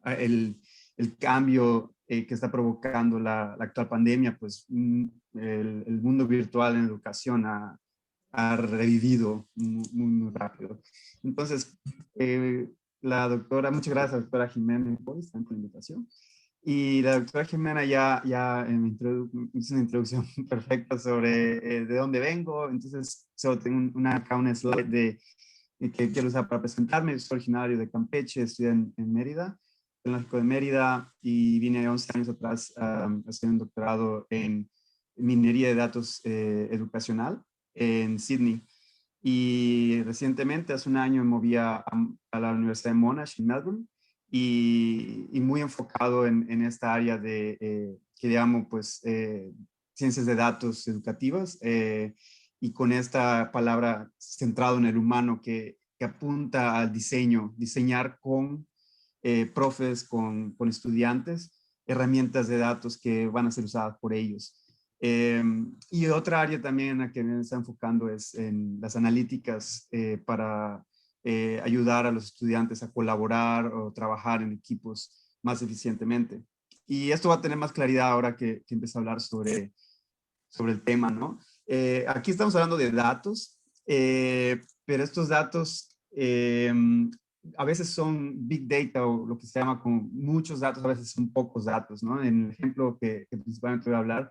el, el cambio que está provocando la actual pandemia, pues el mundo virtual en educación ha revivido muy rápido. Entonces, la doctora, muchas gracias, doctora Jimena, por esta invitación. Y la doctora Jimena ya hizo una introducción perfecta sobre de dónde vengo. Entonces, solo tengo acá una slide que quiero usar para presentarme. Soy originario de Campeche, estudié en Mérida, Tecnológico de Mérida, y vine 11 años atrás a hacer un doctorado en minería de datos educacional en Sydney. Y recientemente, hace un año, me moví a la Universidad de Monash en Melbourne y muy enfocado en esta área de, que llamo pues, ciencias de datos educativas y con esta palabra centrado en el humano que apunta al diseño, diseñar con profes, con estudiantes, herramientas de datos que van a ser usadas por ellos. Y otra área también en la que me está enfocando es en las analíticas para ayudar a los estudiantes a colaborar o trabajar en equipos más eficientemente. Y esto va a tener más claridad ahora que empiezo a hablar sobre el tema, ¿no? Aquí estamos hablando de datos, pero estos datos a veces son big data o lo que se llama con muchos datos, a veces son pocos datos, ¿no? En el ejemplo que principalmente voy a hablar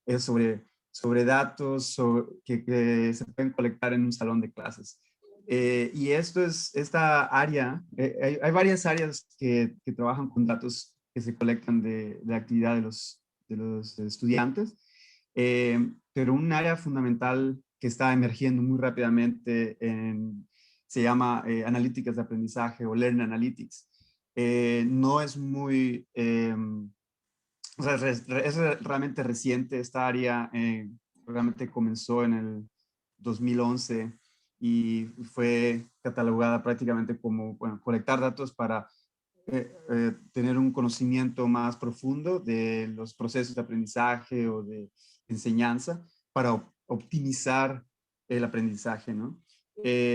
es sobre datos que se pueden colectar en un salón de clases. Y esta área, hay varias áreas que trabajan con datos que se colectan de actividad de los estudiantes, pero un área fundamental que está emergiendo muy rápidamente se llama analíticas de aprendizaje o Learn Analytics. No es muy, o sea, es realmente reciente esta área, realmente comenzó en el 2011 y fue catalogada prácticamente como, bueno, colectar datos para tener un conocimiento más profundo de los procesos de aprendizaje o de enseñanza para optimizar el aprendizaje, ¿no?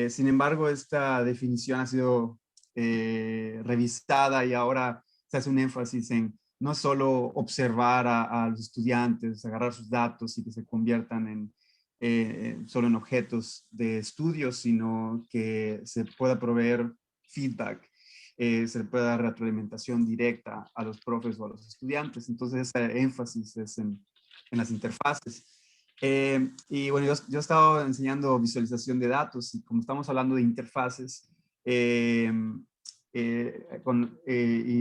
Sin embargo, esta definición ha sido revisada y ahora se hace un énfasis en no solo observar a los estudiantes, agarrar sus datos y que se conviertan solo en objetos de estudio, sino que se pueda proveer feedback, se le puede dar retroalimentación directa a los profes o a los estudiantes. Entonces, ese énfasis es en las interfaces. Y bueno, yo he estado enseñando visualización de datos y como estamos hablando de interfaces, y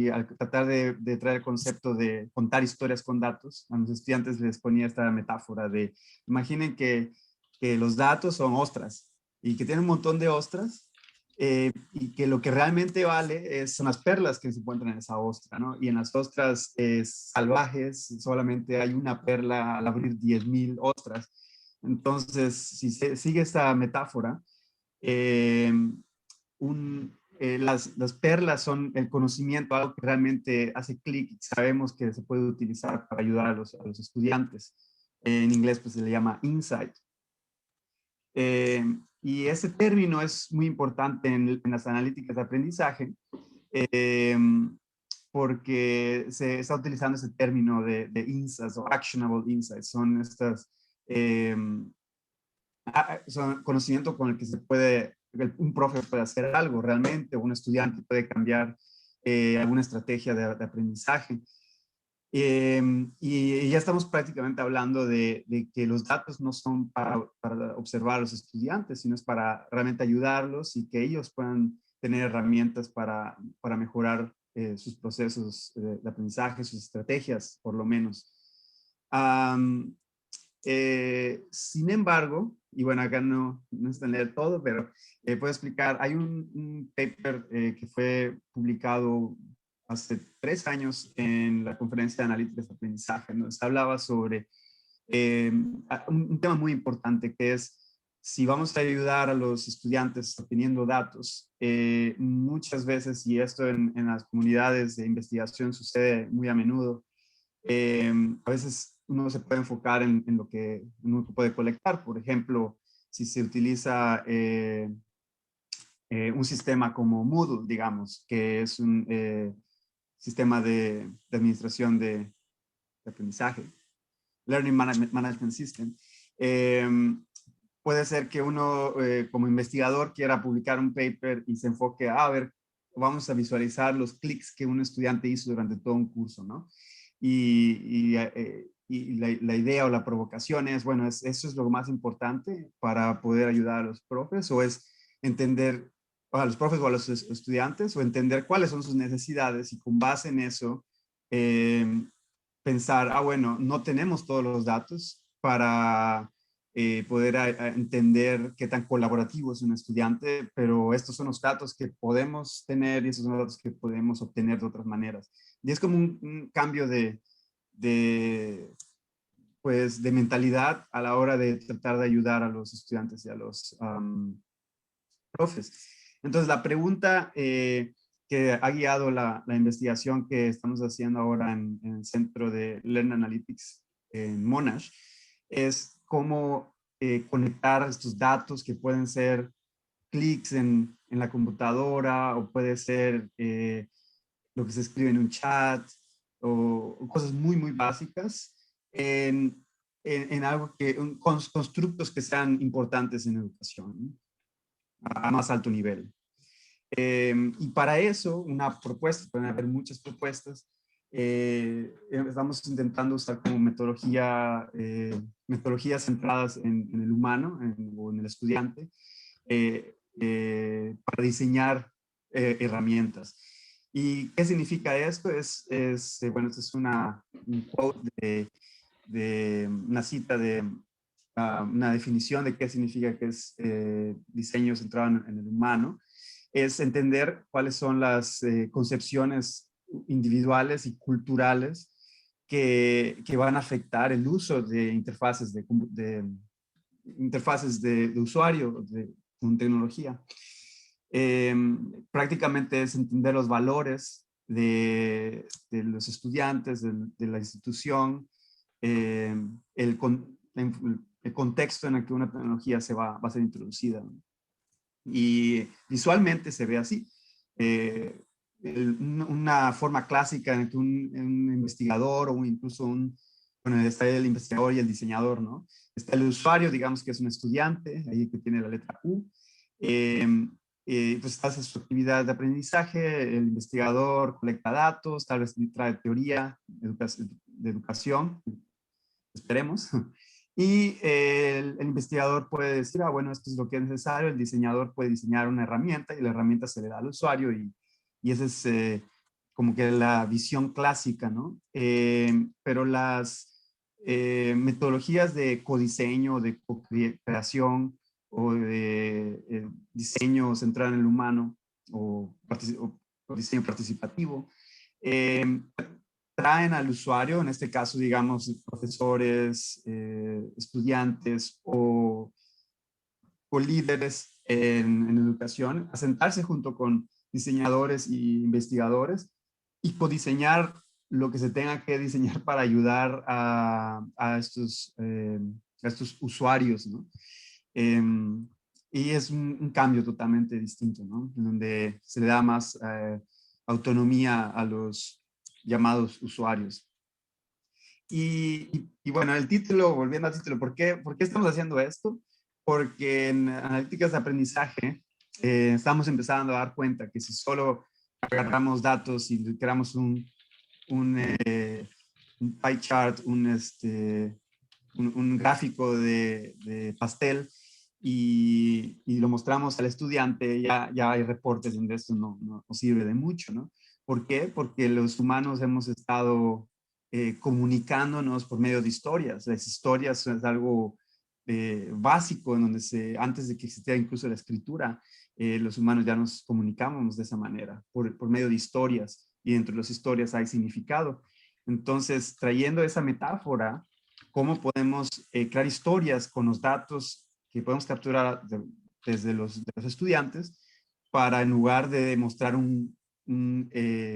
al tratar de traer el concepto de contar historias con datos, a los estudiantes les ponía esta metáfora de, imaginen que los datos son ostras y que tienen un montón de ostras y que lo que realmente vale son las perlas que se encuentran en esa ostra, ¿no? Y en las ostras salvajes solamente hay una perla al abrir 10,000 ostras. Entonces, si se sigue esta metáfora, eh, las perlas son el conocimiento, algo que realmente hace clic y sabemos que se puede utilizar para ayudar a los estudiantes. En inglés pues se le llama insight. Y ese término es muy importante en las analíticas de aprendizaje eh, porque se está utilizando ese término de insights o actionable insights. Son estas eh, son conocimiento con el que se puede, un profe puede hacer algo realmente, un estudiante puede cambiar alguna estrategia de aprendizaje. Y ya estamos prácticamente hablando de que los datos no son para observar a los estudiantes, sino es para realmente ayudarlos y que ellos puedan tener herramientas para mejorar sus procesos de aprendizaje, sus estrategias, por lo menos. Um, Sin embargo, y bueno, acá no está en leer todo, pero puedo explicar, hay un paper que fue publicado hace 3 años en la conferencia de analíticas de aprendizaje, donde se hablaba sobre un tema muy importante que es si vamos a ayudar a los estudiantes obteniendo datos, muchas veces, y esto en las comunidades de investigación sucede muy a menudo, a veces uno se puede enfocar en lo que uno puede colectar. Por ejemplo, si se utiliza un sistema como Moodle, digamos, que es sistema de administración de aprendizaje, Learning Management System. Puede ser que uno como investigador quiera publicar un paper y se enfoque a ver, vamos a visualizar los clics que un estudiante hizo durante todo un curso, ¿no? Y la idea o la provocación es, bueno, eso es lo más importante para poder ayudar a los profes, o es entender a los profes o a los estudiantes, o entender cuáles son sus necesidades y con base en eso pensar, bueno, no tenemos todos los datos para poder entender qué tan colaborativo es un estudiante, pero estos son los datos que podemos tener y estos son los datos que podemos obtener de otras maneras. Y es como un cambio de, pues, de mentalidad a la hora de tratar de ayudar a los estudiantes y a los profes. Entonces, la pregunta que ha guiado la investigación que estamos haciendo ahora en el Centro de Learn Analytics en Monash es cómo conectar estos datos que pueden ser clics en la computadora o puede ser lo que se escribe en un chat o cosas muy, muy básicas en algo que, constructos que sean importantes en educación, ¿no? A más alto nivel. Y para eso, una propuesta, pueden haber muchas propuestas, estamos intentando usar como metodologías centradas en el humano o en el estudiante para diseñar herramientas. ¿Y qué significa esto? Bueno, esto es un quote de una cita de una definición de qué significa que es diseño centrado en el humano. Es entender cuáles son las concepciones individuales y culturales que van a afectar el uso de interfaces de usuario con tecnología. Prácticamente es entender los valores de los estudiantes, de la institución, el contexto en el que una tecnología va a ser introducida, ¿no? Y visualmente se ve así. Una forma clásica en que un investigador o incluso bueno, está el investigador y el diseñador, ¿no? Está el usuario, digamos que es un estudiante, ahí que tiene la letra U. Pues hace su actividad de aprendizaje, el investigador colecta datos, tal vez trae teoría de educación, esperemos. Y el investigador puede decir, bueno, esto es lo que es necesario. El diseñador puede diseñar una herramienta y la herramienta se le da al usuario y esa es como que la visión clásica, ¿no? Pero las metodologías de codiseño, de co-creación o de diseño centrado en el humano o diseño participativo, eh, traen al usuario, en este caso, digamos, profesores, estudiantes o líderes en educación, a sentarse junto con diseñadores y investigadores y codiseñar lo que se tenga que diseñar para ayudar a estos usuarios, ¿no? Eh, y es un cambio totalmente distinto, ¿no? En donde se le da más autonomía a los llamados usuarios. Y bueno, el título, volviendo al título, ¿por qué estamos haciendo esto? Porque en analíticas de aprendizaje estamos empezando a dar cuenta que si solo agarramos datos y creamos un pie chart, un gráfico de pastel y lo mostramos al estudiante, ya hay reportes donde esto no sirve de mucho, ¿no? ¿Por qué? Porque los humanos hemos estado comunicándonos por medio de historias. Las historias es algo básico en donde antes de que existiera incluso la escritura, los humanos ya nos comunicábamos de esa manera, por medio de historias, y dentro de las historias hay significado. Entonces, trayendo esa metáfora, ¿cómo podemos crear historias con los datos que podemos capturar desde de los estudiantes para, en lugar de mostrar un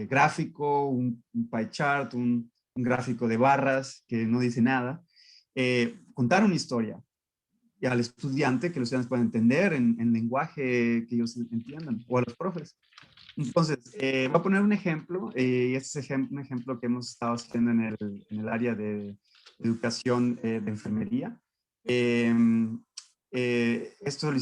gráfico, un pie chart, un gráfico de barras que no dice nada, contar una historia y al estudiante, que los estudiantes puedan entender en lenguaje que ellos entiendan, o a los profes? Entonces, voy a poner un ejemplo, y este es un ejemplo que hemos estado haciendo en el área de educación de enfermería. Eh, Esto lo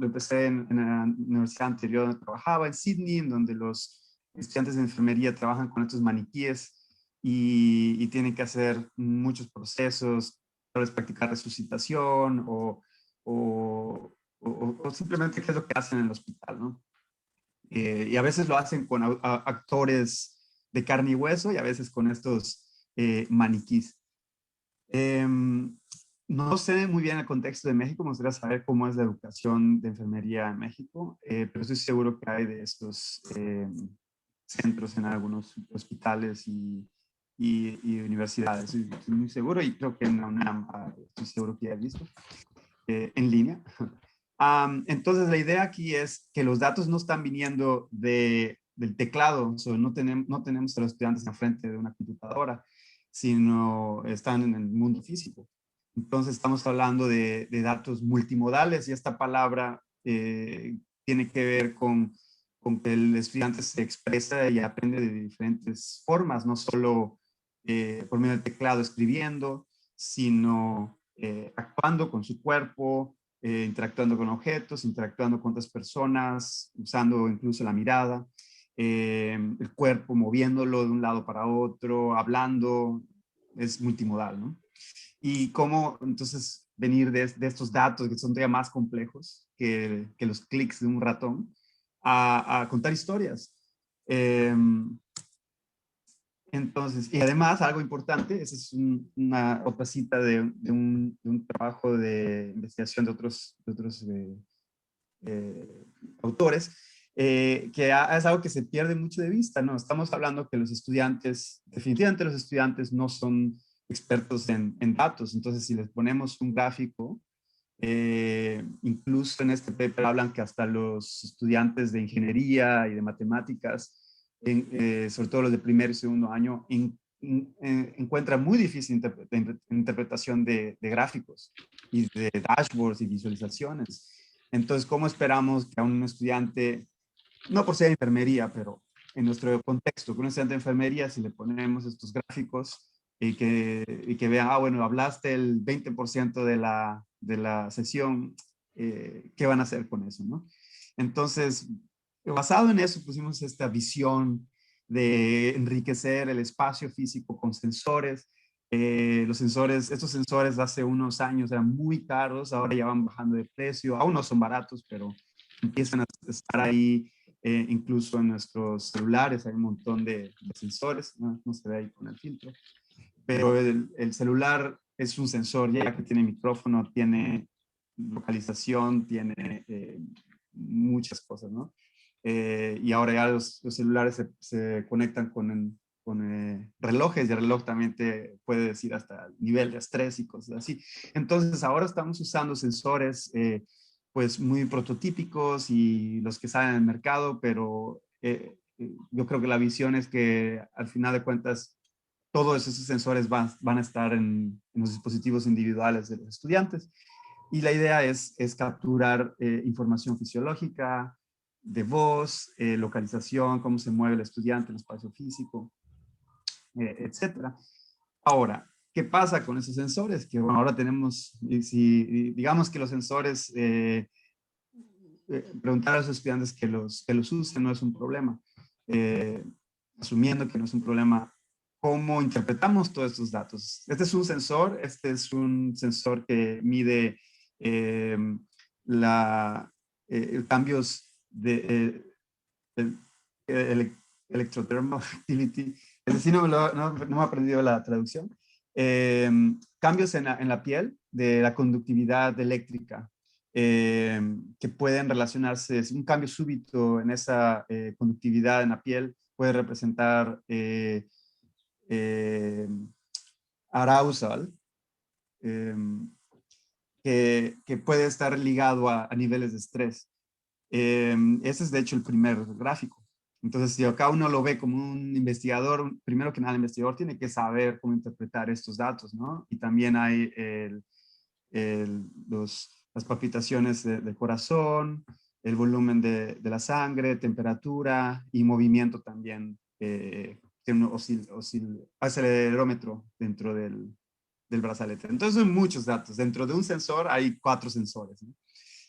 empecé en la universidad anterior donde trabajaba, en Sydney, en donde los estudiantes de enfermería trabajan con estos maniquíes y tienen que hacer muchos procesos, tal vez practicar resucitación o simplemente qué es lo que hacen en el hospital, ¿no? Y a veces lo hacen con actores de carne y hueso y a veces con estos maniquís. No sé muy bien el contexto de México, me gustaría saber cómo es la educación de enfermería en México, pero estoy seguro que hay de estos centros en algunos hospitales y universidades. Estoy muy seguro y creo que en la UNAM estoy seguro que ya he visto en línea. Entonces, la idea aquí es que los datos no están viniendo del teclado, no tenemos a los estudiantes enfrente de una computadora, sino están en el mundo físico. Entonces, estamos hablando de datos multimodales y esta palabra tiene que ver con que el estudiante se expresa y aprende de diferentes formas, no solo por medio del teclado escribiendo, sino actuando con su cuerpo, interactuando con objetos, interactuando con otras personas, usando incluso la mirada, el cuerpo, moviéndolo de un lado para otro, hablando, es multimodal, ¿no? Y cómo entonces venir de estos datos que son todavía más complejos que los clics de un ratón a contar historias. Eh, entonces, y además, algo importante, esa es una otra cita de un trabajo de investigación de otros eh, autores, es algo que se pierde mucho de vista, ¿no? Estamos hablando que los estudiantes, definitivamente los estudiantes no son expertos en datos, entonces si les ponemos un gráfico, incluso en este paper hablan que hasta los estudiantes de ingeniería y de matemáticas, sobre todo los de primer y segundo año, encuentran muy difícil interpretación de gráficos y de dashboards y visualizaciones. Entonces, ¿cómo esperamos que a un estudiante, no por ser de enfermería, pero en nuestro contexto, que un estudiante de enfermería, si le ponemos estos gráficos y que vean, bueno, hablaste el 20% de la sesión, ¿qué van a hacer con eso, no? Entonces, basado en eso, pusimos esta visión de enriquecer el espacio físico con sensores. Los sensores, estos sensores hace unos años eran muy caros, ahora ya van bajando de precio, aún no son baratos, pero empiezan a estar ahí, incluso en nuestros celulares hay un montón de sensores, no se ve ahí con el filtro, pero el celular es un sensor ya que tiene micrófono, tiene localización, tiene muchas cosas, ¿no? Y ahora ya los celulares se conectan con relojes y el reloj también te puede decir hasta el nivel de estrés y cosas así. Entonces ahora estamos usando sensores pues muy prototípicos y los que salen al mercado, pero yo creo que la visión es que al final de cuentas todos esos sensores van a estar en los dispositivos individuales de los estudiantes. Y la idea es capturar información fisiológica, de voz, localización, cómo se mueve el estudiante en el espacio físico, etcétera. Ahora, ¿qué pasa con esos sensores? Que bueno, ahora tenemos, si digamos que los sensores, preguntar a los estudiantes que los usen no es un problema. Eh, Asumiendo que no es un problema, ¿cómo interpretamos todos estos datos? Este es un sensor que mide eh, la, cambios de el, el, electrothermal activity, es decir, no me he aprendido la traducción, eh, cambios en la piel de la conductividad eléctrica que pueden relacionarse, un cambio súbito en esa conductividad en la piel puede representar eh, arousal, eh, que puede estar ligado a niveles de estrés. Ese es de hecho el primer gráfico. Entonces, si acá uno lo ve como un investigador, primero que nada, el investigador tiene que saber cómo interpretar estos datos, ¿no? Y también hay las palpitaciones del corazón, el volumen de la sangre, temperatura y movimiento también. Tiene un acelerómetro dentro del brazalete. Entonces son muchos datos. Dentro de un sensor hay 4 sensores, ¿no?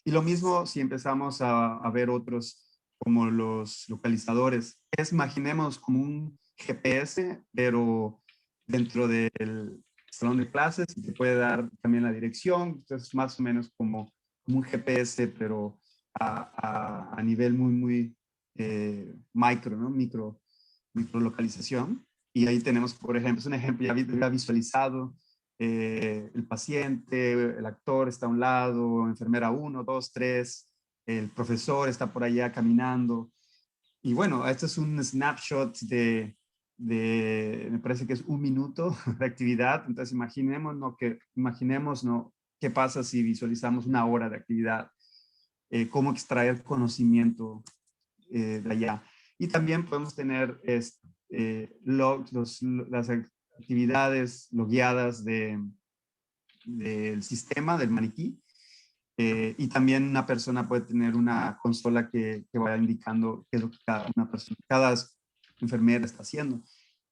Y lo mismo si empezamos a ver otros como los localizadores. Imaginemos como un GPS, pero dentro del salón de clases y te puede dar también la dirección. Entonces, más o menos como un GPS, pero a nivel muy micro, ¿no? Micro localización. Y ahí tenemos, por ejemplo, es un ejemplo ya visualizado. El paciente, el actor está a un lado, enfermera 1, 2, 3, el profesor está por allá caminando. Y bueno, esto es un snapshot me parece que es 1 minuto de actividad. Entonces imaginemos, ¿no? ¿Qué pasa si visualizamos 1 hora de actividad? Cómo extraer conocimiento de allá. Y también podemos tener logs, las actividades logueadas del sistema, del maniquí. Y también una persona puede tener una consola que vaya indicando qué es lo que cada enfermera está haciendo.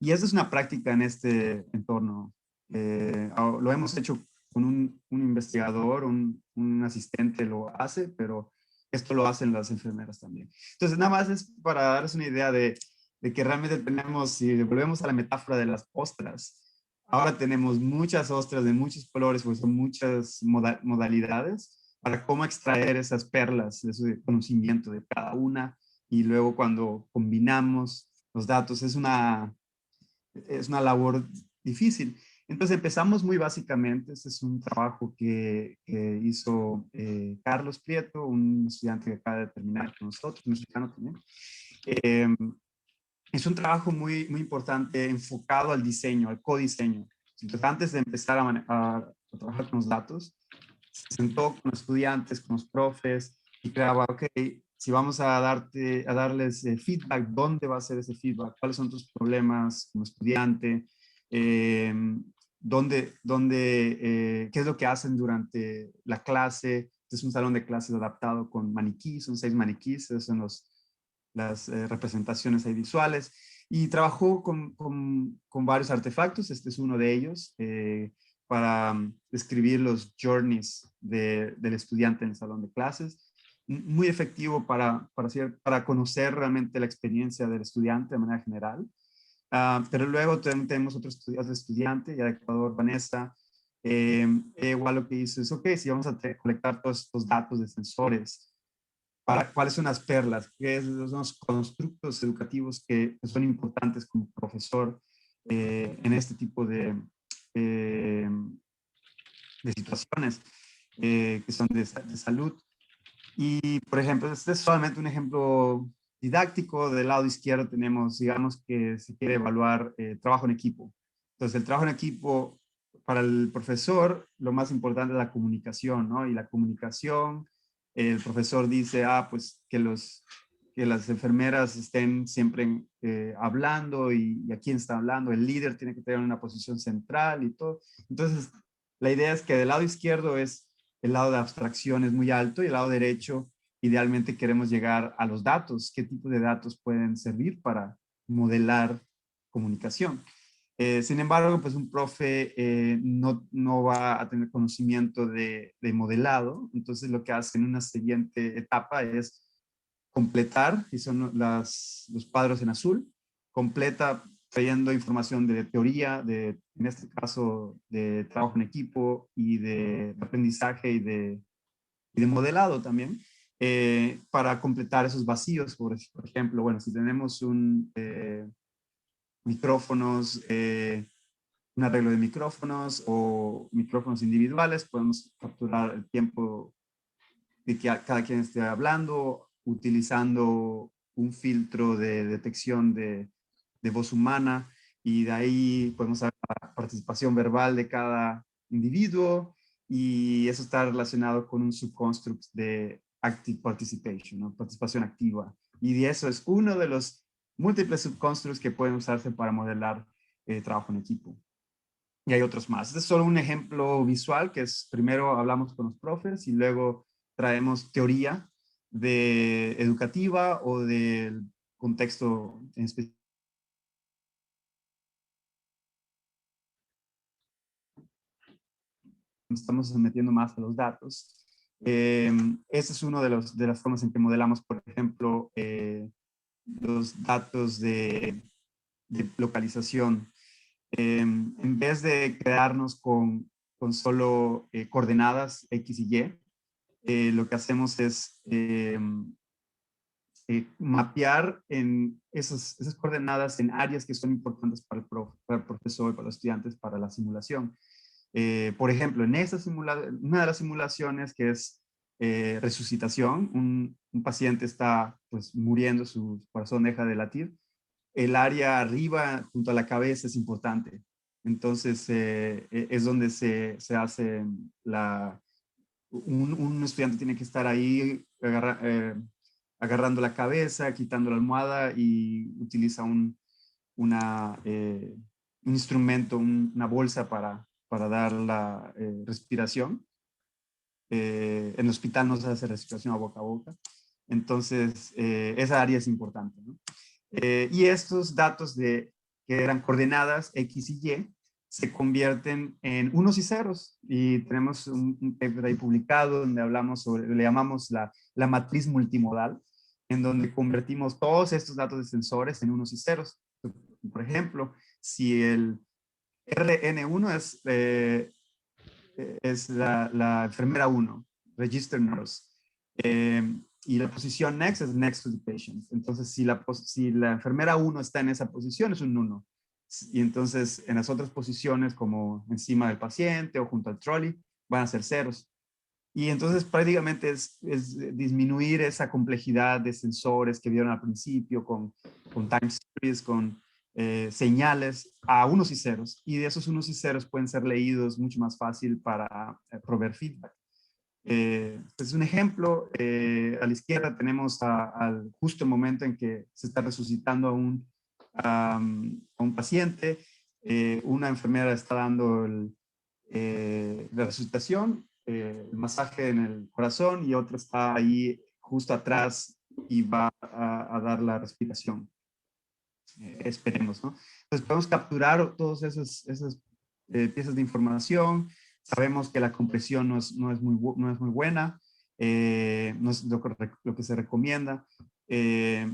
Y esa es una práctica en este entorno. Lo hemos hecho con un investigador, un asistente lo hace, pero esto lo hacen las enfermeras también. Entonces, nada más es para darles una idea de que realmente tenemos, si volvemos a la metáfora de las ostras, ahora tenemos muchas ostras de muchos colores, pues son muchas modalidades para cómo extraer esas perlas, ese conocimiento de cada una, y luego cuando combinamos los datos es una labor difícil. Entonces empezamos muy básicamente, este es un trabajo que hizo Carlos Prieto, un estudiante que acaba de terminar con nosotros, un mexicano también. Eh, es un trabajo muy importante enfocado al diseño, al codiseño. Entonces antes de empezar a trabajar con los datos, se sentó con los estudiantes, con los profes y creaba, ok, si vamos a darles feedback, ¿dónde va a ser ese feedback? ¿Cuáles son tus problemas como estudiante? Eh, ¿Qué es lo que hacen durante la clase? Este es un salón de clases adaptado con maniquís, son 6 maniquís, esos son las representaciones ahí visuales. Y trabajó con varios artefactos, este es uno de ellos. Para describir los journeys del estudiante en el salón de clases. Muy efectivo para conocer realmente la experiencia del estudiante de manera general. Pero luego tenemos otro estudiante, ya de Ecuador, Vanessa. Igual lo que hizo es, ok, si vamos a colectar todos estos datos de sensores, cuáles son las perlas, son los constructos educativos que son importantes como profesor en este tipo eh, de situaciones que son de salud. Y, por ejemplo, este es solamente un ejemplo didáctico. Del lado izquierdo tenemos, digamos, que se quiere evaluar trabajo en equipo. Entonces, el trabajo en equipo para el profesor, lo más importante es la comunicación, ¿no? Y la comunicación, el profesor dice, pues que las enfermeras estén siempre hablando y a quién está hablando. El líder tiene que tener una posición central y todo. Entonces, la idea es que del lado izquierdo el lado de abstracción es muy alto y el lado derecho, idealmente queremos llegar a los datos, qué tipo de datos pueden servir para modelar comunicación. Sin embargo, pues un profe no va a tener conocimiento de modelado, entonces lo que hace en una siguiente etapa es completar, y son los cuadros en azul, completa trayendo información de teoría, en este caso de trabajo en equipo y de aprendizaje y de modelado también, para completar esos vacíos. Por ejemplo, bueno, si tenemos micrófonos, un arreglo de micrófonos o micrófonos individuales, podemos capturar el tiempo de que cada quien esté hablando, utilizando un filtro de detección de voz humana, y de ahí podemos ver la participación verbal de cada individuo, y eso está relacionado con un subconstruct de active participation, ¿no? Participación activa. Y de eso es uno de los múltiples subconstructs que pueden usarse para modelar trabajo en equipo. Y hay otros más. Este es solo un ejemplo visual, que es primero hablamos con los profes y luego traemos teoría educativa o del contexto en específico. Estamos metiendo más a los datos. Ese es uno de las formas en que modelamos, por ejemplo, los datos de localización. En vez de quedarnos con solo coordenadas X y Y, lo que hacemos es mapear en esas coordenadas en áreas que son importantes para el profesor, para los estudiantes, para la simulación. Por ejemplo, en una de las simulaciones que es resucitación, un paciente está pues muriendo, su corazón deja de latir, el área arriba junto a la cabeza es importante. Entonces es donde se hace un estudiante tiene que estar ahí agarrando la cabeza, quitando la almohada y utiliza un instrumento, una bolsa para dar la respiración. En el hospital no se hace respiración a boca a boca. Entonces, esa área es importante, ¿no? Y estos datos que eran coordenadas X y Y se convierten en unos y ceros. Y tenemos un paper ahí publicado donde hablamos sobre, le llamamos la matriz multimodal, en donde convertimos todos estos datos de sensores en unos y ceros. Por ejemplo, si el RN1 es la enfermera 1, register nurse, y la posición next es next to the patient. Entonces, si la enfermera 1 está en esa posición, es un 1. Y entonces, en las otras posiciones, como encima del paciente o junto al trolley, van a ser ceros. Y entonces prácticamente es disminuir esa complejidad de sensores que vieron al principio con time series, con señales a unos y ceros. Y de esos unos y ceros pueden ser leídos mucho más fácil para proveer feedback. Es un ejemplo. A la izquierda tenemos al justo momento en que se está resucitando a un paciente. Una enfermera está dando la resucitación, el masaje en el corazón, y otra está ahí justo atrás y va a dar la respiración. Esperemos, ¿no? Entonces podemos capturar todas esas piezas de información. Sabemos que la compresión no es muy buena, no es lo que se recomienda.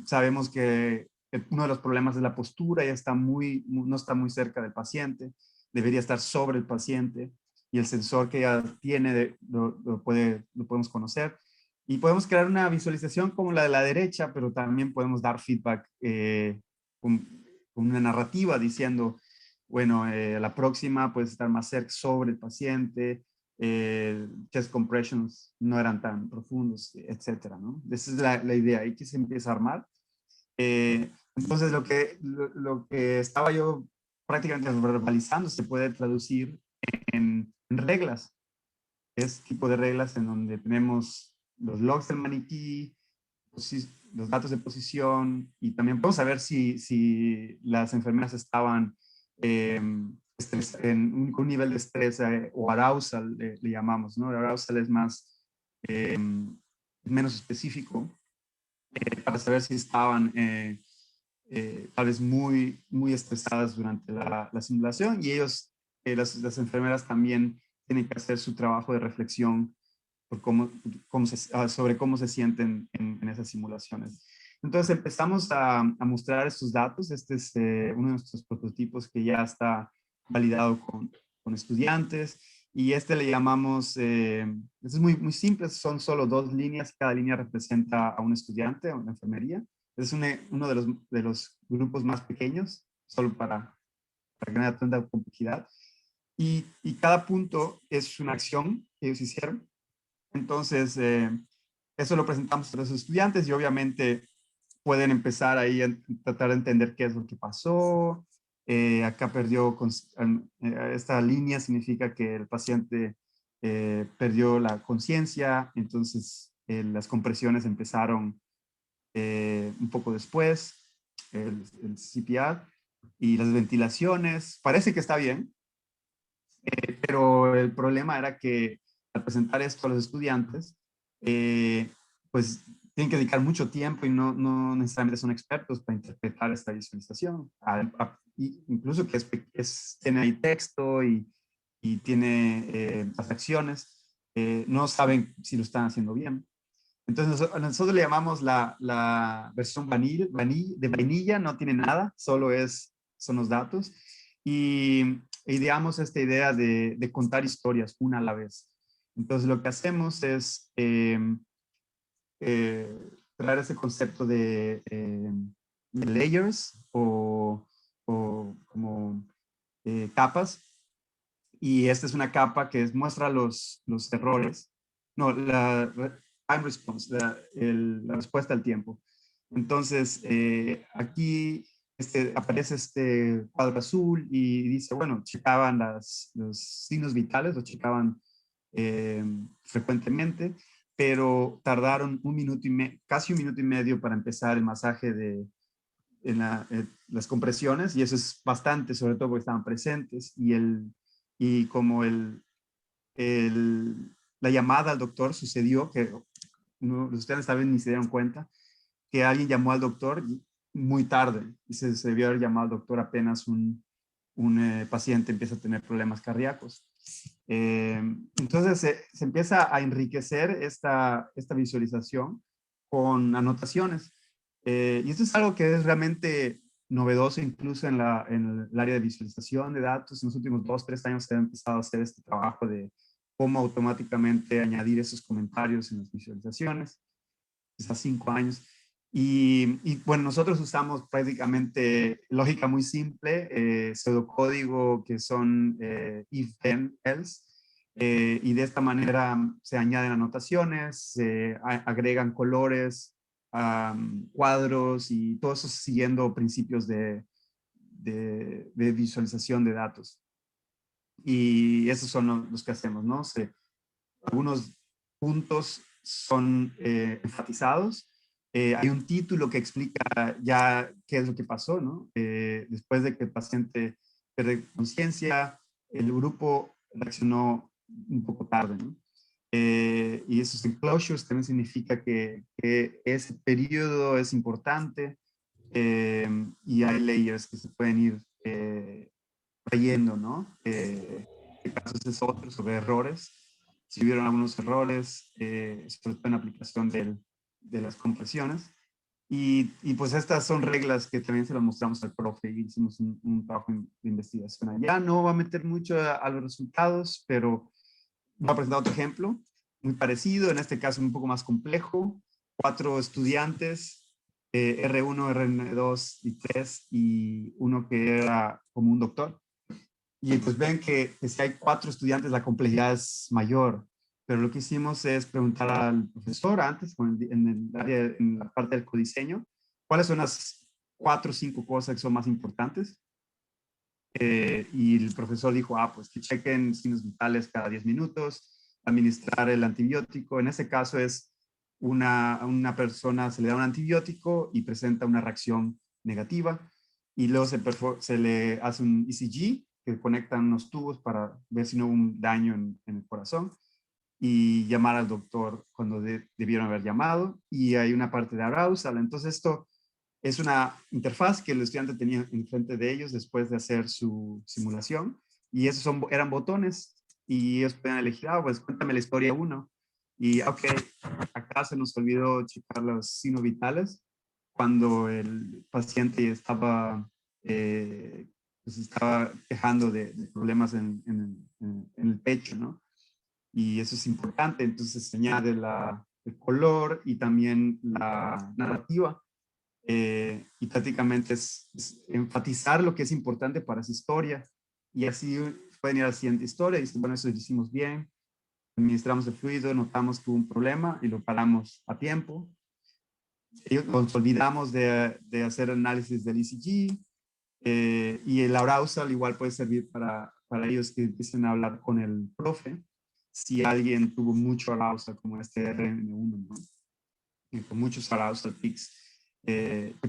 Sabemos que uno de los problemas es la postura, ya no está muy cerca del paciente, debería estar sobre el paciente, y el sensor que ya tiene lo podemos conocer. Y podemos crear una visualización como la de la derecha, pero también podemos dar feedback con una narrativa diciendo, bueno, la próxima puede estar más cerca sobre el paciente, chest compressions no eran tan profundos, etcétera, ¿no? Esa es la idea, ahí que se empieza a armar. Entonces, lo que estaba yo prácticamente verbalizando se puede traducir en reglas. Es tipo de reglas en donde tenemos los logs del maniquí, los datos de posición, y también podemos saber si las enfermeras estaban en un nivel de estrés o arousal, le llamamos, ¿no? El arousal es menos específico, para saber si estaban tal vez muy estresadas durante la simulación, y las enfermeras también tienen que hacer su trabajo de reflexión por sobre cómo se sienten en esas simulaciones. Entonces empezamos a mostrar estos datos. Este es uno de nuestros prototipos que ya está validado con estudiantes, y este le llamamos, es muy simple, son solo 2 líneas, cada línea representa a un estudiante, a una enfermería. Es uno de los grupos más pequeños, solo para que no haya tanta complejidad. Y cada punto es una acción que ellos hicieron. Entonces, eso lo presentamos a los estudiantes, y obviamente pueden empezar ahí a tratar de entender qué es lo que pasó. Acá esta línea significa que el paciente perdió la conciencia, entonces las compresiones empezaron un poco después, el CPR, y las ventilaciones. Parece que está bien, pero el problema era que al presentar esto a los estudiantes, pues tienen que dedicar mucho tiempo y no necesariamente son expertos para interpretar esta visualización. Incluso que tiene ahí texto y tiene las acciones, no saben si lo están haciendo bien. Entonces nosotros le llamamos la versión de vainilla, no tiene nada, son los datos. Y ideamos esta idea de contar historias una a la vez. Entonces lo que hacemos es traer ese concepto de layers o como capas. Y esta es una capa que muestra los errores. No, time response, la respuesta al tiempo. Entonces, aquí aparece este cuadro azul y dice, bueno, checaban los signos vitales, lo checaban frecuentemente, pero tardaron casi un minuto y medio para empezar el masaje las compresiones, y eso es bastante, sobre todo porque estaban presentes, y como la llamada al doctor sucedió, que ustedes saben ni se dieron cuenta, que alguien llamó al doctor muy tarde, y se debió haber llamado al doctor apenas un paciente empieza a tener problemas cardíacos. Entonces se empieza a enriquecer esta visualización con anotaciones. Y esto es algo que es realmente novedoso incluso en el área de visualización de datos. En los últimos 2, 3 años se ha empezado a hacer este trabajo de cómo automáticamente añadir esos comentarios en las visualizaciones. Quizás 5 años. Bueno, nosotros usamos prácticamente lógica muy simple, pseudocódigo que son if, then, else, y de esta manera se añaden anotaciones, se agregan colores, cuadros y todo eso siguiendo principios de visualización de datos. Y esos son los que hacemos, ¿no? Algunos puntos son enfatizados. Hay un título que explica ya qué es lo que pasó, ¿no? Después de que el paciente pierde conciencia, el grupo reaccionó un poco tarde, ¿no? Y esos enclosures también significa que ese periodo es importante, y hay layers que se pueden ir trayendo, ¿no? Casos es otro sobre errores. Si hubieron algunos errores, sobre todo en aplicación de las compresiones. Y pues estas son reglas que también se las mostramos al profe y hicimos un trabajo de investigación allá. No va a meter mucho a los resultados, pero voy a presentar otro ejemplo muy parecido, en este caso un poco más complejo. 4 estudiantes, R1, R2 y 3, y uno que era como un doctor. Y pues ven que si hay 4 estudiantes, la complejidad es mayor. Pero lo que hicimos es preguntar al profesor antes, en la parte del codiseño, cuáles son las 4 o 5 cosas que son más importantes. Y el profesor dijo, pues que chequen signos vitales cada 10 minutos, administrar el antibiótico. En ese caso es a una persona se le da un antibiótico y presenta una reacción negativa, y luego se le hace un ECG, que conectan unos tubos para ver si no hubo un daño en el corazón, y llamar al doctor cuando debieron haber llamado, y hay una parte de arousal. Entonces esto es una interfaz que el estudiante tenía enfrente de ellos después de hacer su simulación, y esos eran botones, y ellos pueden elegir, pues cuéntame la historia uno. Y ok, acá se nos olvidó checar los signos vitales cuando el paciente pues estaba quejando de problemas en el pecho, ¿no? Y eso es importante, entonces se añade el color y también la narrativa. Y prácticamente es enfatizar lo que es importante para esa historia, y así pueden ir a la siguiente historia y dicen, bueno, eso lo hicimos bien, administramos el fluido, notamos que hubo un problema y lo paramos a tiempo. Nos olvidamos de hacer análisis del ECG, y el arousal igual puede servir para ellos que empiecen a hablar con el profe si alguien tuvo mucho arousal, como este RN1, ¿no? Y con muchos arousal peaks,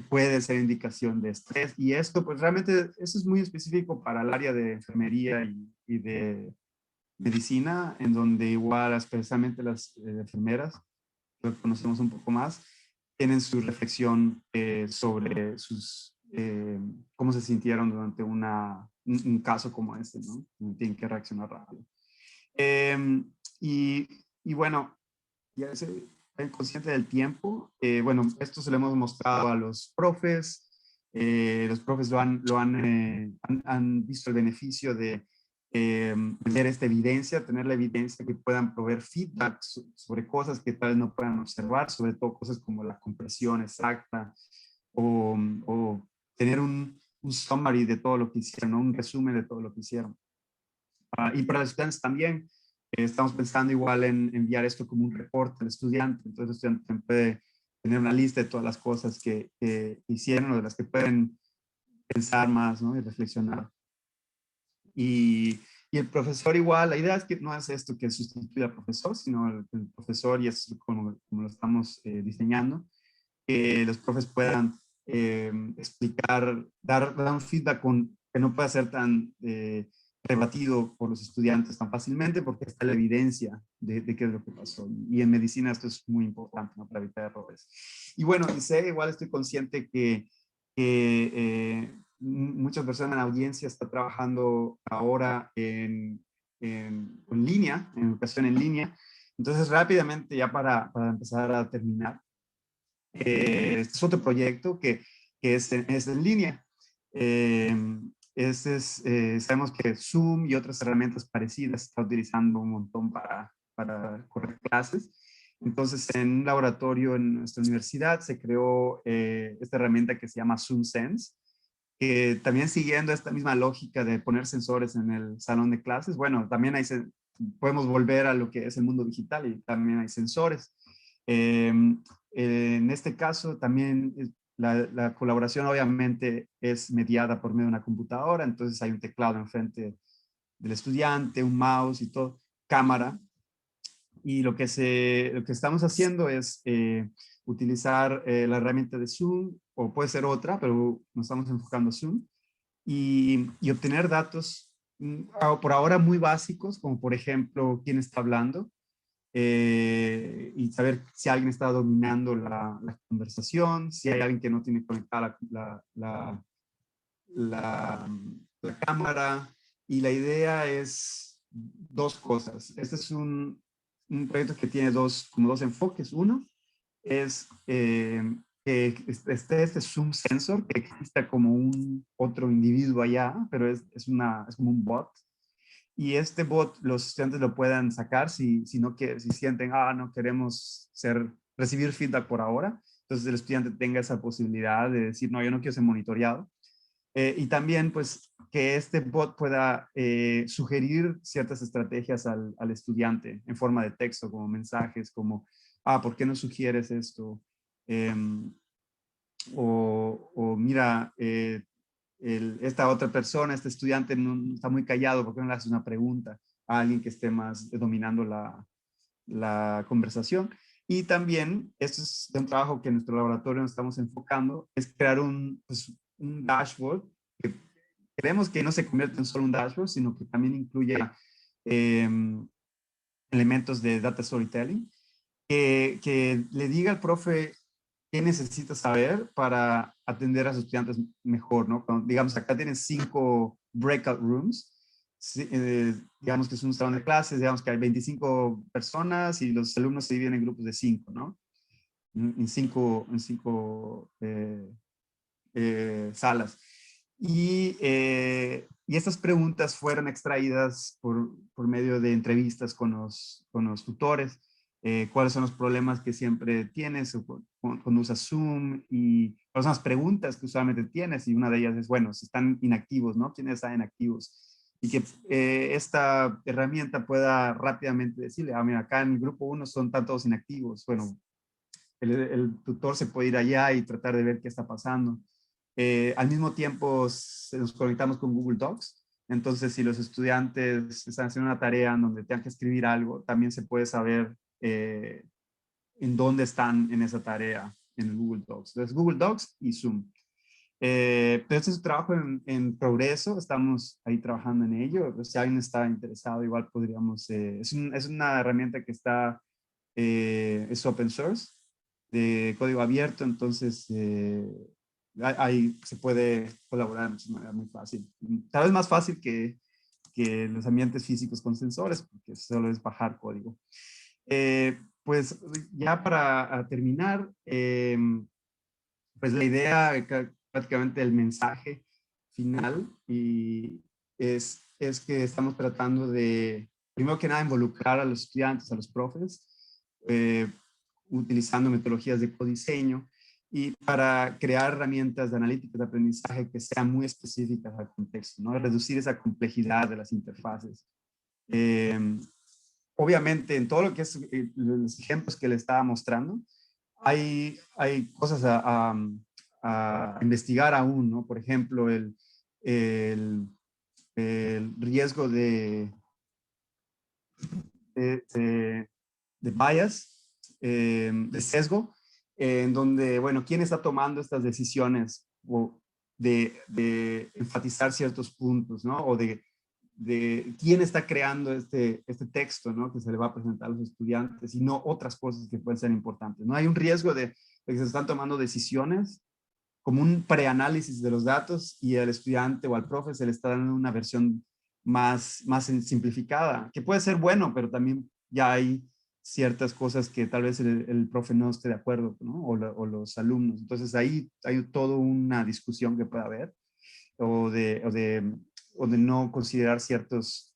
puede ser indicación de estrés. Y esto, pues realmente, eso es muy específico para el área de enfermería y de medicina, en donde igual, especialmente las enfermeras, lo conocemos un poco más, tienen su reflexión sobre cómo se sintieron durante un caso como este, ¿no? Tienen que reaccionar rápido. Y, y bueno, ya soy consciente del tiempo. Bueno, esto se lo hemos mostrado a los profes. Los profes han visto el beneficio de tener esta evidencia, tener la evidencia que puedan proveer feedback sobre cosas que tal vez no puedan observar, sobre todo cosas como la compresión exacta o tener un summary de todo lo que hicieron, ¿no? Un resumen de todo lo que hicieron. Y para los estudiantes también, estamos pensando igual en enviar esto como un reporte al estudiante. Entonces el estudiante también puede tener una lista de todas las cosas que hicieron o de las que pueden pensar más, ¿no? Y reflexionar. Y, y el profesor igual, la idea es que no es esto que sustituya al profesor, sino el profesor, y es como lo estamos diseñando, que los profes puedan explicar, dar un feedback que no pueda ser tan rebatido por los estudiantes tan fácilmente, porque está la evidencia de qué es lo que pasó. Y en medicina esto es muy importante, ¿no? Para evitar errores. Y bueno, y sé, igual estoy consciente que muchas personas en la audiencia están trabajando ahora en línea, en educación en línea. Entonces, rápidamente, ya para empezar a terminar, este es otro proyecto que es en línea. Eh, sabemos que Zoom y otras herramientas parecidas se está utilizando un montón para correr clases. Entonces, en un laboratorio en nuestra universidad se creó esta herramienta que se llama Zoom Sense, que también siguiendo esta misma lógica de poner sensores en el salón de clases, bueno, también podemos volver a lo que es el mundo digital y también hay sensores. Eh, en este caso también la colaboración obviamente es mediada por medio de una computadora, entonces hay un teclado enfrente del estudiante, un mouse y todo, cámara. Y lo que estamos haciendo es utilizar la herramienta de Zoom, o puede ser otra, pero nos estamos enfocando a Zoom, y obtener datos por ahora muy básicos, como por ejemplo quién está hablando, y saber si alguien está dominando la conversación, si hay alguien que no tiene conectada la, la cámara. Y la idea es dos cosas. Este es un proyecto que tiene como dos enfoques. Uno es que esté este Zoom Sensor, que exista como un otro individuo allá, pero es como un bot. Y este bot los estudiantes lo puedan sacar si no si sienten, no queremos recibir feedback por ahora. Entonces el estudiante tenga esa posibilidad de decir, no, yo no quiero ser monitoreado. Y también, pues, que este bot pueda sugerir ciertas estrategias al estudiante en forma de texto, como mensajes, como, ¿por qué no sugieres esto? Em, o mira, esta otra persona, este estudiante no está muy callado, ¿por qué no le haces una pregunta a alguien que esté más dominando la conversación? Y también, esto es de un trabajo que en nuestro laboratorio nos estamos enfocando, es crear pues, un dashboard que queremos que no se convierta en solo un dashboard, sino que también incluya eh, elementos de data storytelling, que le diga al profe qué necesita saber para atender a sus estudiantes mejor, ¿no? Digamos, acá tienen 5 breakout rooms, digamos que es un salón de clases, digamos que hay 25 personas y los alumnos se dividen en grupos de 5, ¿no? En cinco salas. Y estas preguntas fueron extraídas por medio de entrevistas con los tutores. ¿Cuáles son los problemas que siempre tienes cuando usas Zoom? Y cuáles son las preguntas que usualmente tienes. Y una de ellas es, bueno, si están inactivos, ¿no? ¿Quiénes están inactivos? Y que esta herramienta pueda rápidamente decirle, mira, acá en el grupo 1 son todos inactivos. Bueno, el tutor se puede ir allá y tratar de ver qué está pasando. Al mismo tiempo nos conectamos con Google Docs, entonces si los estudiantes están haciendo una tarea en donde tengan que escribir algo, también se puede saber en dónde están en esa tarea en el Google Docs. Entonces Google Docs y Zoom. Pero este es un trabajo en progreso, estamos ahí trabajando en ello. Si alguien está interesado, igual podríamos, es una herramienta que es open source, de código abierto, entonces ahí se puede colaborar de manera muy fácil. Tal vez más fácil que los ambientes físicos con sensores, porque solo es bajar código. Pues ya para terminar, pues la idea, prácticamente el mensaje final, y es que estamos tratando de, primero que nada, involucrar a los estudiantes, a los profes, eh, utilizando metodologías de codiseño y para crear herramientas de analítica de aprendizaje que sean muy específicas al contexto, ¿no? Reducir esa complejidad de las interfaces. Eh, Obviamente, en todo lo que es los ejemplos que le estaba mostrando, hay cosas a investigar aún, ¿no? Por ejemplo, el, el riesgo de, de, de bias, de sesgo, en donde, bueno, ¿quién está tomando estas decisiones o de enfatizar ciertos puntos, ¿no? O de quién está creando este texto, ¿no? Que se le va a presentar a los estudiantes y no otras cosas que pueden ser importantes, ¿no? Hay un riesgo de que se están tomando decisiones como un preanálisis de los datos y al estudiante o al profe se le está dando una versión más simplificada, que puede ser bueno, pero también ya hay ciertas cosas que tal vez el profe no esté de acuerdo, ¿no? O los alumnos. Entonces ahí hay toda una discusión que puede haber o de no considerar ciertas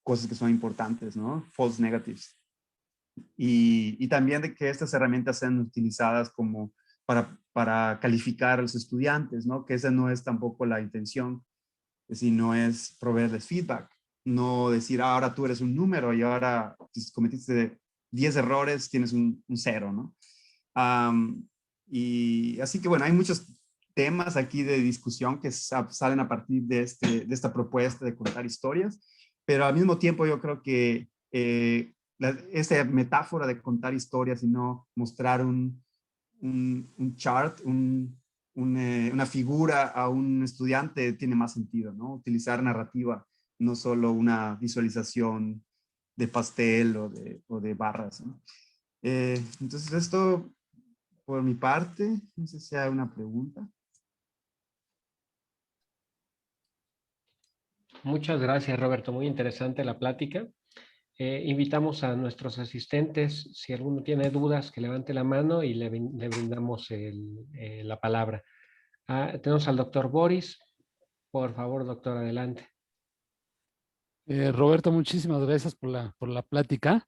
cosas que son importantes, ¿no? False negatives. Y también de que estas herramientas sean utilizadas como para calificar a los estudiantes, ¿no? Que esa no es tampoco la intención, sino es proveerles feedback, no decir, ah, ahora tú eres un número y ahora si cometiste 10 errores, tienes un cero, ¿no? Um, y así que bueno, hay muchos temas aquí de discusión que salen a partir de esta propuesta de contar historias, pero al mismo tiempo yo creo que esta metáfora de contar historias y no mostrar un chart, una figura a un estudiante tiene más sentido, ¿no? Utilizar narrativa, no solo una visualización de pastel o de barras, ¿no? Entonces esto por mi parte, no sé si hay una pregunta. Muchas gracias, Roberto. Muy interesante la plática. Invitamos a nuestros asistentes, si alguno tiene dudas, que levante la mano y le brindamos la palabra. Tenemos al doctor Boris. Por favor, doctor, adelante. Roberto, muchísimas gracias por la plática.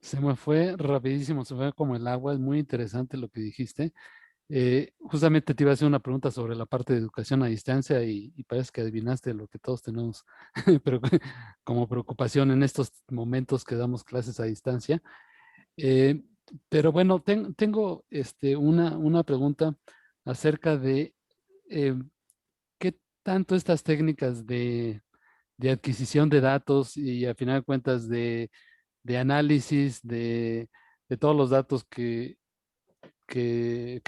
Se me fue rapidísimo, se fue como el agua. Es muy interesante lo que dijiste. Justamente te iba a hacer una pregunta sobre la parte de educación a distancia y parece que adivinaste lo que todos tenemos pero, como preocupación en estos momentos que damos clases a distancia. Eh, pero bueno, tengo una pregunta acerca de eh, qué tanto estas técnicas de adquisición de datos y a final de cuentas de análisis de todos los datos que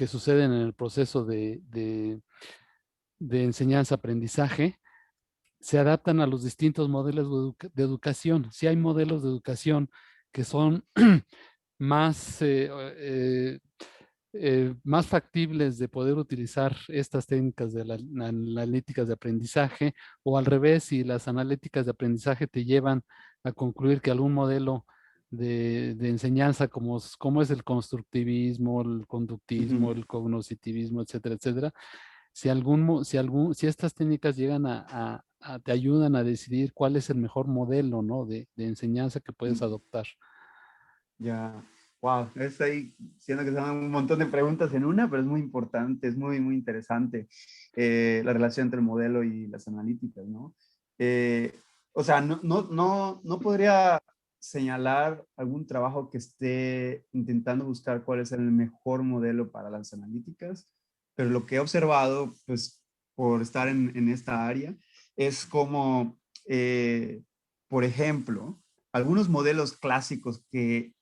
suceden en el proceso de enseñanza-aprendizaje se adaptan a los distintos modelos de educación. Si hay modelos de educación que son más, más factibles de poder utilizar estas técnicas de las analíticas de aprendizaje, o al revés, si las analíticas de aprendizaje te llevan a concluir que algún modelo de enseñanza como es el constructivismo, el conductismo, Ujú. el cognoscitivismo, etcétera, etcétera, si estas técnicas llegan te ayudan a decidir cuál es el mejor modelo, ¿no? de enseñanza que puedes adoptar. Ya, wow, estoy siendo que son un montón de preguntas en una, pero es muy importante, es muy, muy interesante la relación entre el modelo y las analíticas, ¿no? Eh, o sea, no podría señalar algún trabajo que esté intentando buscar cuál es el mejor modelo para las analíticas, pero lo que he observado, pues, por estar en esta área, es como, por ejemplo, algunos modelos clásicos que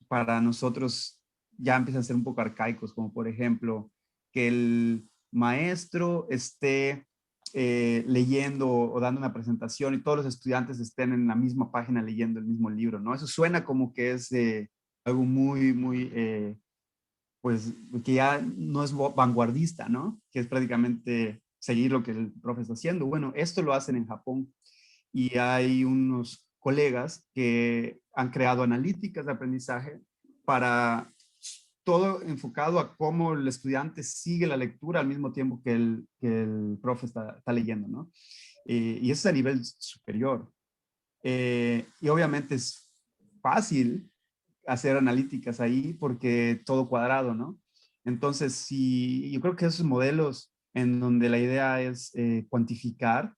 para nosotros ya empiezan a ser un poco arcaicos, como por ejemplo que el maestro esté leyendo o dando una presentación y todos los estudiantes estén en la misma página leyendo el mismo libro, ¿no? Eso suena como que es algo muy, muy pues, que ya no es vanguardista, ¿no? Que es prácticamente seguir lo que el profe está haciendo. Bueno, esto lo hacen en Japón y hay unos colegas que han creado analíticas de aprendizaje para todo enfocado a cómo el estudiante sigue la lectura al mismo tiempo que el profe está leyendo, ¿no? Y eso es a nivel superior. Y obviamente es fácil hacer analíticas ahí porque todo cuadrado, ¿no? Entonces, sí, yo creo que esos modelos en donde la idea es cuantificar,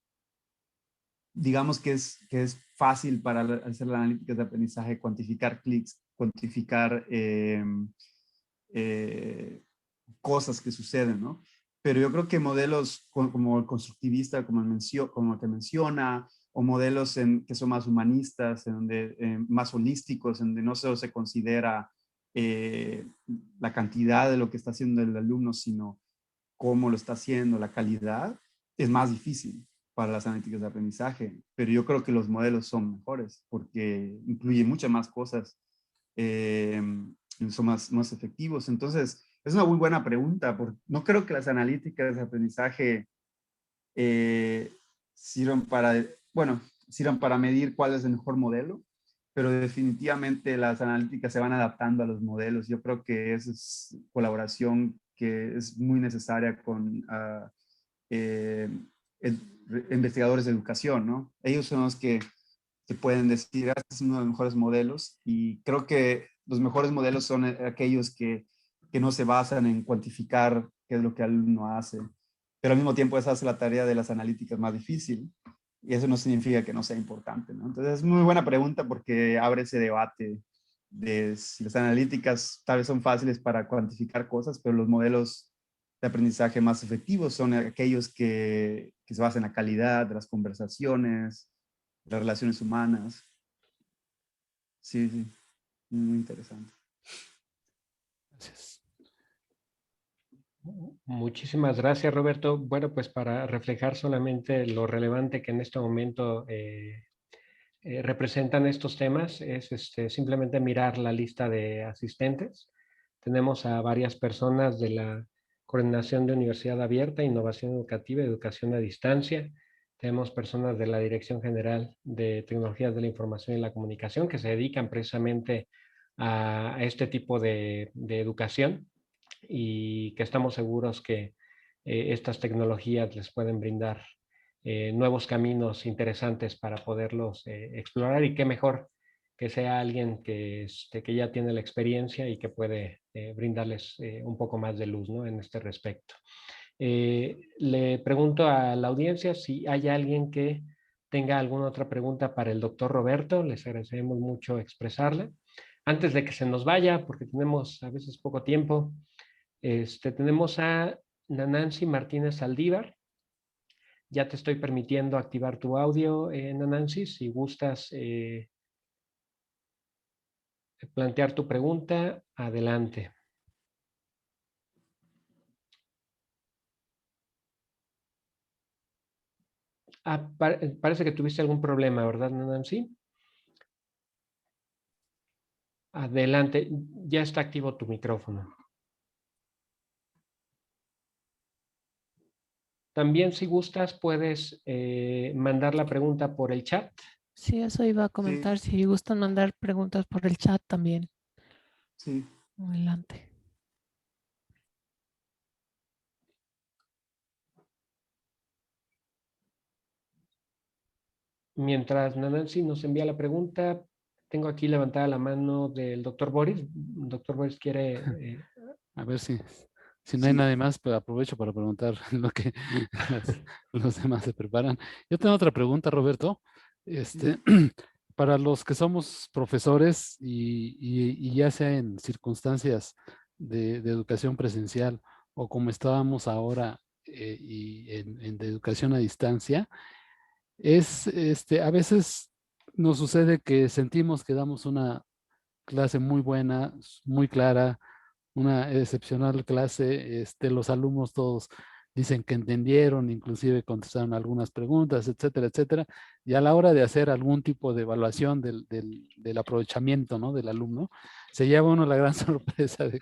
digamos que es fácil para hacer las analíticas de aprendizaje, cuantificar clics, cuantificar eh, cosas que suceden, ¿no? Pero yo creo que modelos como el constructivista, como el que menciona, o modelos que son más humanistas, en donde, más holísticos, en donde no solo se considera la cantidad de lo que está haciendo el alumno, sino cómo lo está haciendo, la calidad, es más difícil para las analíticas de aprendizaje. Pero yo creo que los modelos son mejores porque incluyen muchas más cosas, eh, son más efectivos. Entonces, es una muy buena pregunta, porque no creo que las analíticas de aprendizaje eh, sirvan para, bueno, sirvan para medir cuál es el mejor modelo, pero definitivamente las analíticas se van adaptando a los modelos. Yo creo que esa es colaboración que es muy necesaria con eh, investigadores de educación, ¿no? Ellos son los que pueden decir, este es uno de los mejores modelos, y creo que los mejores modelos son aquellos que no se basan en cuantificar qué es lo que el alumno hace, pero al mismo tiempo esa hace la tarea de las analíticas más difícil, y eso no significa que no sea importante, ¿no? Entonces es muy buena pregunta porque abre ese debate de si las analíticas tal vez son fáciles para cuantificar cosas, pero los modelos de aprendizaje más efectivos son aquellos que se basan en la calidad de las conversaciones, las relaciones humanas. Sí, sí, muy interesante. Gracias. Muchísimas gracias, Roberto. Bueno, pues para reflejar solamente lo relevante que en este momento representan estos temas, es simplemente mirar la lista de asistentes. Tenemos a varias personas de la Coordinación de Universidad Abierta, Innovación Educativa y Educación a Distancia. Tenemos personas de la Dirección General de Tecnologías de la Información y la Comunicación que se dedican precisamente a este tipo de educación y que estamos seguros que estas tecnologías les pueden brindar nuevos caminos interesantes para poderlos explorar, y qué mejor que sea alguien que ya tiene la experiencia y que puede brindarles un poco más de luz, ¿no?, en este respecto. Le pregunto a la audiencia si hay alguien que tenga alguna otra pregunta para el doctor Roberto. Les agradecemos mucho expresarla. Antes de que se nos vaya, porque tenemos a veces poco tiempo, tenemos a Nanansi Martínez Saldívar. Ya te estoy permitiendo activar tu audio, Nanansi, si gustas plantear tu pregunta, adelante. Parece que tuviste algún problema, ¿verdad, Nanansi? Adelante, ya está activo tu micrófono. También, si gustas, puedes mandar la pregunta por el chat. Sí, eso iba a comentar. Sí. Si gustan mandar preguntas por el chat también. Sí. Adelante. Mientras Nanansi nos envía la pregunta, tengo aquí levantada la mano del doctor Boris. Doctor Boris quiere... A ver si no hay nadie más, pues aprovecho para preguntar lo que los demás se preparan. Yo tengo otra pregunta, Roberto. Para los que somos profesores y ya sea en circunstancias de educación presencial o como estábamos ahora y de educación a distancia, a veces nos sucede que sentimos que damos una clase muy buena, muy clara, una excepcional clase, los alumnos todos dicen que entendieron, inclusive contestaron algunas preguntas, etcétera, etcétera. Y a la hora de hacer algún tipo de evaluación del aprovechamiento, ¿no?, del alumno, se lleva uno la gran sorpresa de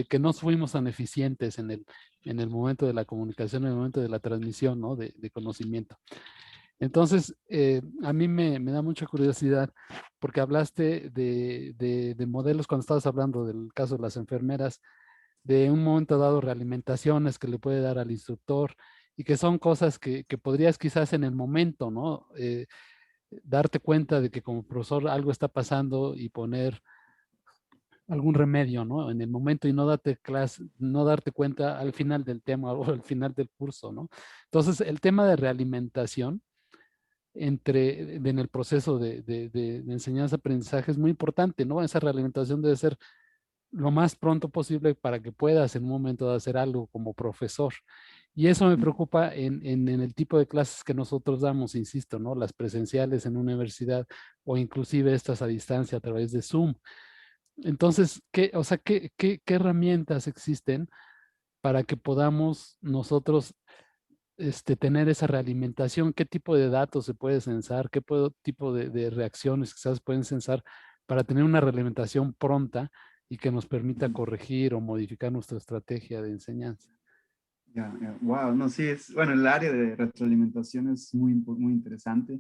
que no fuimos tan eficientes en el momento de la comunicación, en el momento de la transmisión, ¿no?, de conocimiento. Entonces, a mí me da mucha curiosidad porque hablaste de modelos cuando estabas hablando del caso de las enfermeras, de un momento dado realimentaciones que le puede dar al instructor y que son cosas que podrías quizás en el momento, ¿no? Darte cuenta de que como profesor algo está pasando y poner algún remedio, ¿no?, en el momento y no no darte cuenta al final del tema o al final del curso, ¿no? Entonces, el tema de realimentación en el proceso de enseñanza-aprendizaje es muy importante, ¿no? Esa realimentación debe ser lo más pronto posible para que puedas en un momento de hacer algo como profesor. Y eso me preocupa en el tipo de clases que nosotros damos, insisto, ¿no? Las presenciales en una universidad o inclusive estas a distancia a través de Zoom. Entonces, o sea, ¿qué herramientas existen para que podamos nosotros tener esa realimentación? ¿Qué tipo de datos se puede censar? ¿Qué tipo de reacciones quizás pueden censar para tener una realimentación pronta y que nos permita corregir o modificar nuestra estrategia de enseñanza? Wow, no, sí, bueno, el área de retroalimentación es muy interesante.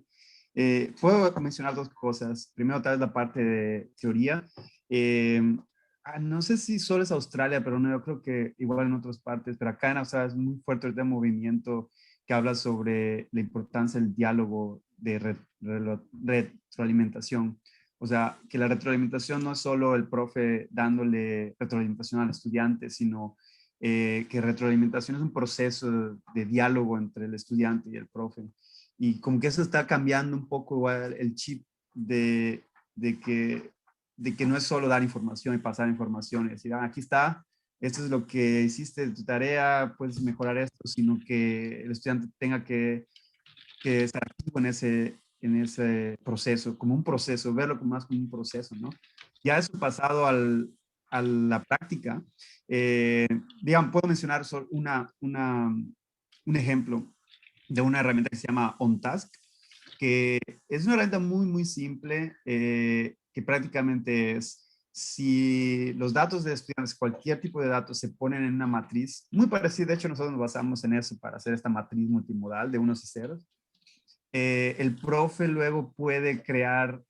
Puedo mencionar dos cosas. Primero, tal vez la parte de teoría. No sé si solo es Australia, pero no, yo creo que igual en otras partes, pero acá en Australia es muy fuerte el movimiento que habla sobre la importancia del diálogo de retroalimentación. O sea, que la retroalimentación no es solo el profe dándole retroalimentación al estudiante, sino que retroalimentación es un proceso de diálogo entre el estudiante y el profe. Y como que eso está cambiando un poco igual el chip de que no es solo dar información y pasar información y decir, aquí está, esto es lo que hiciste de tu tarea, puedes mejorar esto, sino que el estudiante tenga que estar activo en ese proceso, como un proceso, verlo más como un proceso, ¿no? Ya eso pasado a la práctica, digamos, puedo mencionar un ejemplo de una herramienta que se llama OnTask, que es una herramienta muy simple, que prácticamente es, si los datos de estudiantes, cualquier tipo de datos se ponen en una matriz, muy parecida, de hecho nosotros nos basamos en eso para hacer esta matriz multimodal de unos y ceros, el profe luego puede crear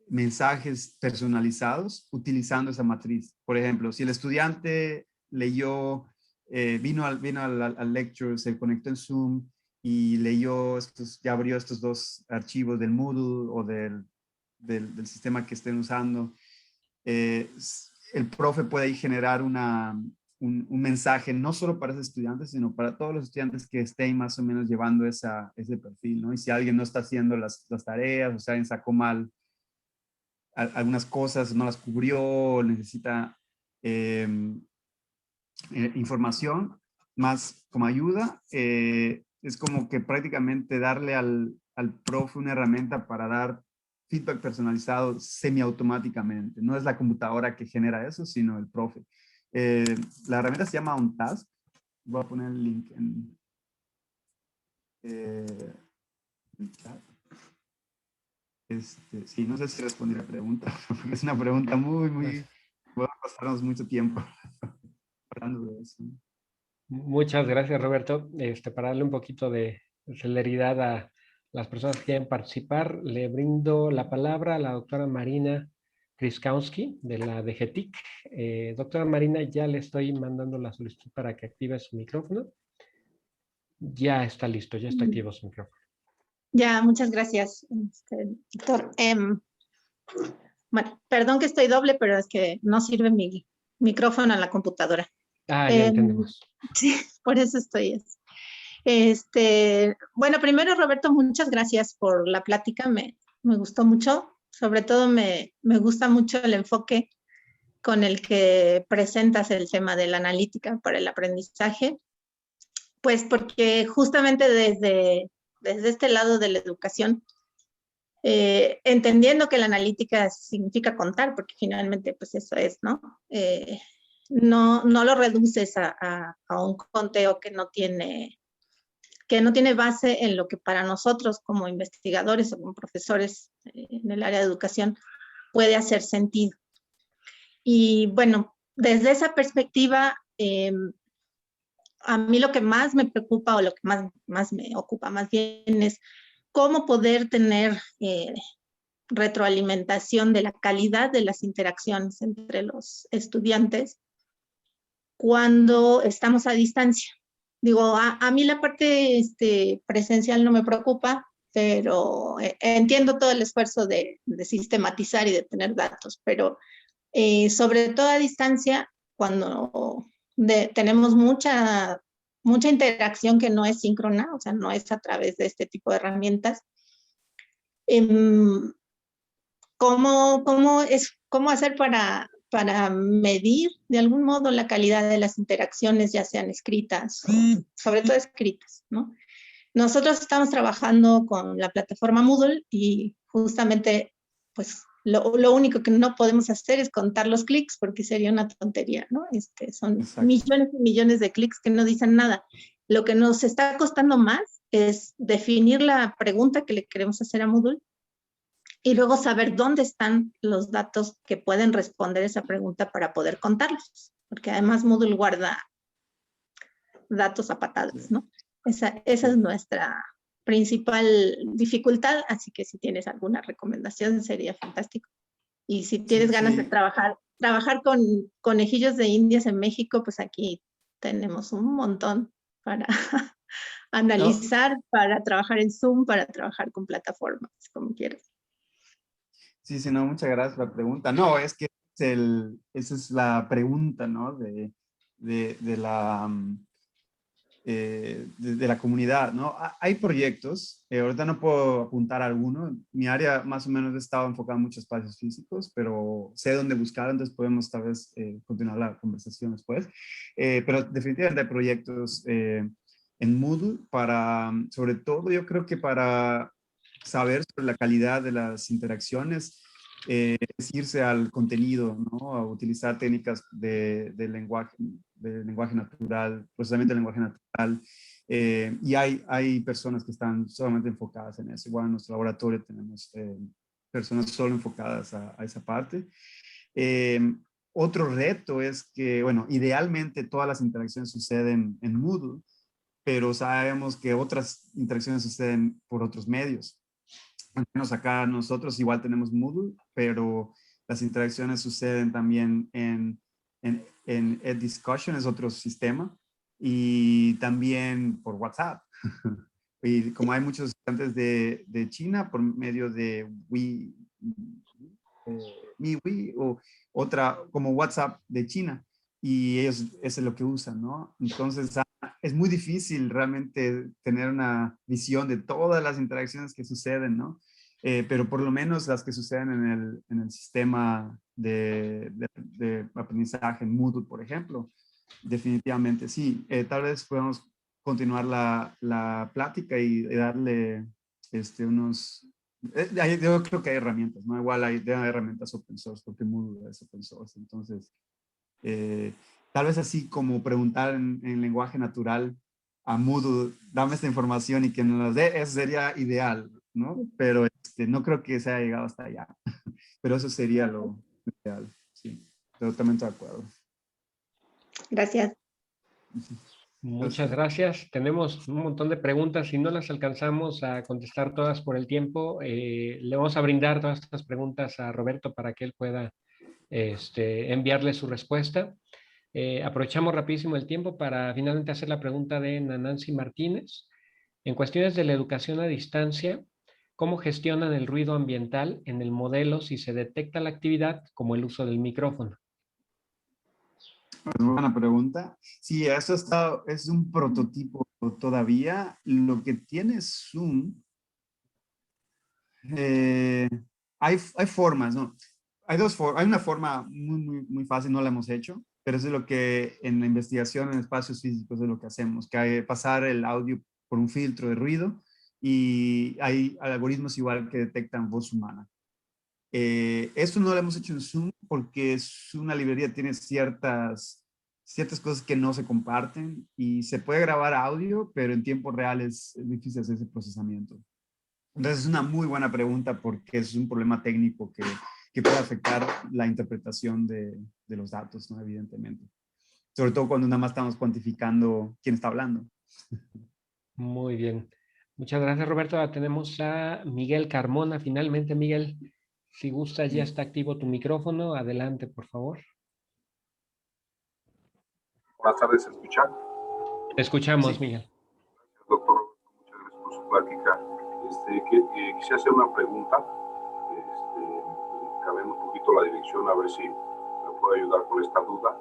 mensajes personalizados utilizando esa matriz. Por ejemplo, si el estudiante leyó, vino al lecture, se conectó en Zoom y leyó ya abrió estos dos archivos del Moodle o del sistema que estén usando, el profe puede ahí generar un mensaje no solo para esos estudiantes, sino para todos los estudiantes que estén más o menos llevando ese perfil, ¿no? Y si alguien no está haciendo las tareas, o sea, alguien sacó mal algunas cosas, no las cubrió, necesita información más como ayuda, es como que prácticamente darle al profe una herramienta para dar feedback personalizado semiautomáticamente. No es la computadora que genera eso, sino el profe. La herramienta se llama OnTask. Voy a poner el link en el chat. Sí, no sé si respondí la pregunta, porque es una pregunta muy, puede pasarnos mucho tiempo hablando de eso. Muchas gracias, Roberto. Para darle un poquito de celeridad a las personas que quieren participar, le brindo la palabra a la doctora Marina Kriskowski de la DGTIC. Doctora Marina, ya le estoy mandando la solicitud para que active su micrófono. Ya está listo, ya está activo su micrófono. Ya, muchas gracias, doctor. Bueno, perdón que estoy doble, pero es que no sirve mi micrófono en la computadora. Ya entendemos. Sí, por eso estoy. Bueno, primero, Roberto, muchas gracias por la plática. Me gustó mucho. Sobre todo me gusta mucho el enfoque con el que presentas el tema de la analítica para el aprendizaje. Pues porque justamente desde este lado de la educación, entendiendo que la analítica significa contar, porque finalmente pues eso es, ¿no? no lo reduces a un conteo que no tiene base en lo que para nosotros como investigadores o como profesores en el área de educación puede hacer sentido. Y bueno, desde esa perspectiva, a mí lo que más me preocupa o lo que más me ocupa más bien es cómo poder tener retroalimentación de la calidad de las interacciones entre los estudiantes cuando estamos a distancia. Digo, a mí la parte presencial no me preocupa, pero entiendo todo el esfuerzo de sistematizar y de tener datos, pero sobre todo a distancia, cuando tenemos mucha interacción que no es síncrona, o sea, no es a través de este tipo de herramientas, ¿cómo hacer para medir de algún modo la calidad de las interacciones, ya sean escritas, o sobre todo escritas, ¿no? Nosotros estamos trabajando con la plataforma Moodle y justamente, pues, lo único que no podemos hacer es contar los clics porque sería una tontería, ¿no? Son Exacto. millones y millones de clics que no dicen nada. Lo que nos está costando más es definir la pregunta que le queremos hacer a Moodle y luego saber dónde están los datos que pueden responder esa pregunta para poder contarlos, porque además Moodle guarda datos a patadas, ¿no? Esa es nuestra principal dificultad, así que si tienes alguna recomendación sería fantástico. Y si tienes ganas de trabajar con conejillos de indias en México, pues aquí tenemos un montón para analizar, para trabajar en Zoom, para trabajar con plataformas, como quieras. Sí, no, muchas gracias por la pregunta. No, es que esa es la pregunta, ¿no? De la comunidad, ¿no? Hay proyectos, ahorita no puedo apuntar a alguno. Mi área más o menos he estado enfocada en muchos espacios físicos, pero sé dónde buscar, entonces podemos tal vez continuar la conversación después. Pero definitivamente hay proyectos en Moodle para, sobre todo yo creo que para saber sobre la calidad de las interacciones, es irse al contenido, ¿no? A utilizar técnicas de lenguaje natural, procesamiento del lenguaje natural. Y hay personas que están solamente enfocadas en eso. Igual en nuestro laboratorio tenemos personas solo enfocadas a esa parte. Otro reto es que, bueno, idealmente todas las interacciones suceden en Moodle, pero sabemos que otras interacciones suceden por otros medios. Al menos acá nosotros igual tenemos Moodle, pero las interacciones suceden también en EdDiscussion, es otro sistema, y también por WhatsApp. Y como hay muchos estudiantes de China, por medio de MiWi o otra como WhatsApp de China, y ellos eso es lo que usan, ¿no? Entonces es muy difícil realmente tener una visión de todas las interacciones que suceden, ¿no? Pero por lo menos las que suceden en el sistema de aprendizaje en Moodle, por ejemplo, definitivamente sí. Tal vez podemos continuar la plática y darle unos... yo creo que hay herramientas, ¿no? Igual hay herramientas open source, porque Moodle es open source. Entonces, tal vez así como preguntar en lenguaje natural a Moodle, dame esta información y que nos la dé, eso sería ideal, ¿no? Pero no creo que se haya llegado hasta allá. Pero eso sería lo ideal, sí. Totalmente de acuerdo. Gracias. Muchas gracias. Tenemos un montón de preguntas. Si no las alcanzamos a contestar todas por el tiempo, le vamos a brindar todas estas preguntas a Roberto para que él pueda enviarle su respuesta. Aprovechamos rapidísimo el tiempo para finalmente hacer la pregunta de Nancy Martínez. En cuestiones de la educación a distancia, ¿cómo gestionan el ruido ambiental en el modelo si se detecta la actividad como el uso del micrófono? Es buena pregunta. Sí, eso es un prototipo todavía. Lo que tiene Zoom, hay formas, ¿no? Hay una forma muy fácil, no la hemos hecho, pero eso es lo que en la investigación en espacios físicos es lo que hacemos, que hay pasar el audio por un filtro de ruido y hay algoritmos igual que detectan voz humana. Eso no lo hemos hecho en Zoom porque es una librería, tiene ciertas cosas que no se comparten y se puede grabar audio, pero en tiempo real es difícil hacer ese procesamiento. Entonces es una muy buena pregunta porque es un problema técnico que puede afectar la interpretación de los datos, ¿no? Evidentemente. Sobre todo cuando nada más estamos cuantificando quién está hablando. Muy bien. Muchas gracias, Roberto. Ahora tenemos a Miguel Carmona. Finalmente, Miguel, si gustas, ya está activo tu micrófono. Adelante, por favor. Buenas tardes, ¿se escucha? Te escuchamos, Sí. Miguel. Doctor, muchas gracias por su plática. Quisiera hacer una pregunta, cambiando un poquito la dirección, a ver si me puede ayudar con esta duda.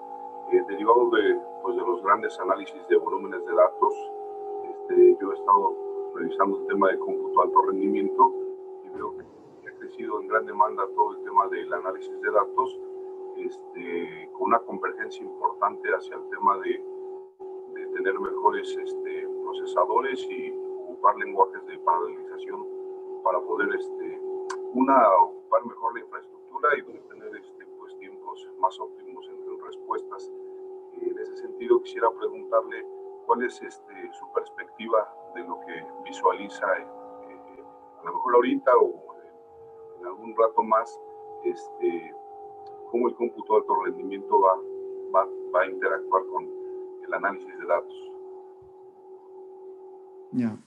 Derivado de los grandes análisis de volúmenes de datos, yo he estado revisando el tema de cómputo alto rendimiento y veo que ha crecido en gran demanda todo el tema del análisis de datos, con una convergencia importante hacia el tema de tener mejores procesadores y ocupar lenguajes de paralelización para poder ocupar mejor la infraestructura y tener tiempos más óptimos en respuestas. En ese sentido quisiera preguntarle cuál es su perspectiva de lo que visualiza a lo mejor ahorita o en algún rato más, cómo el cómputo de alto rendimiento va a interactuar con el análisis de datos. Ya.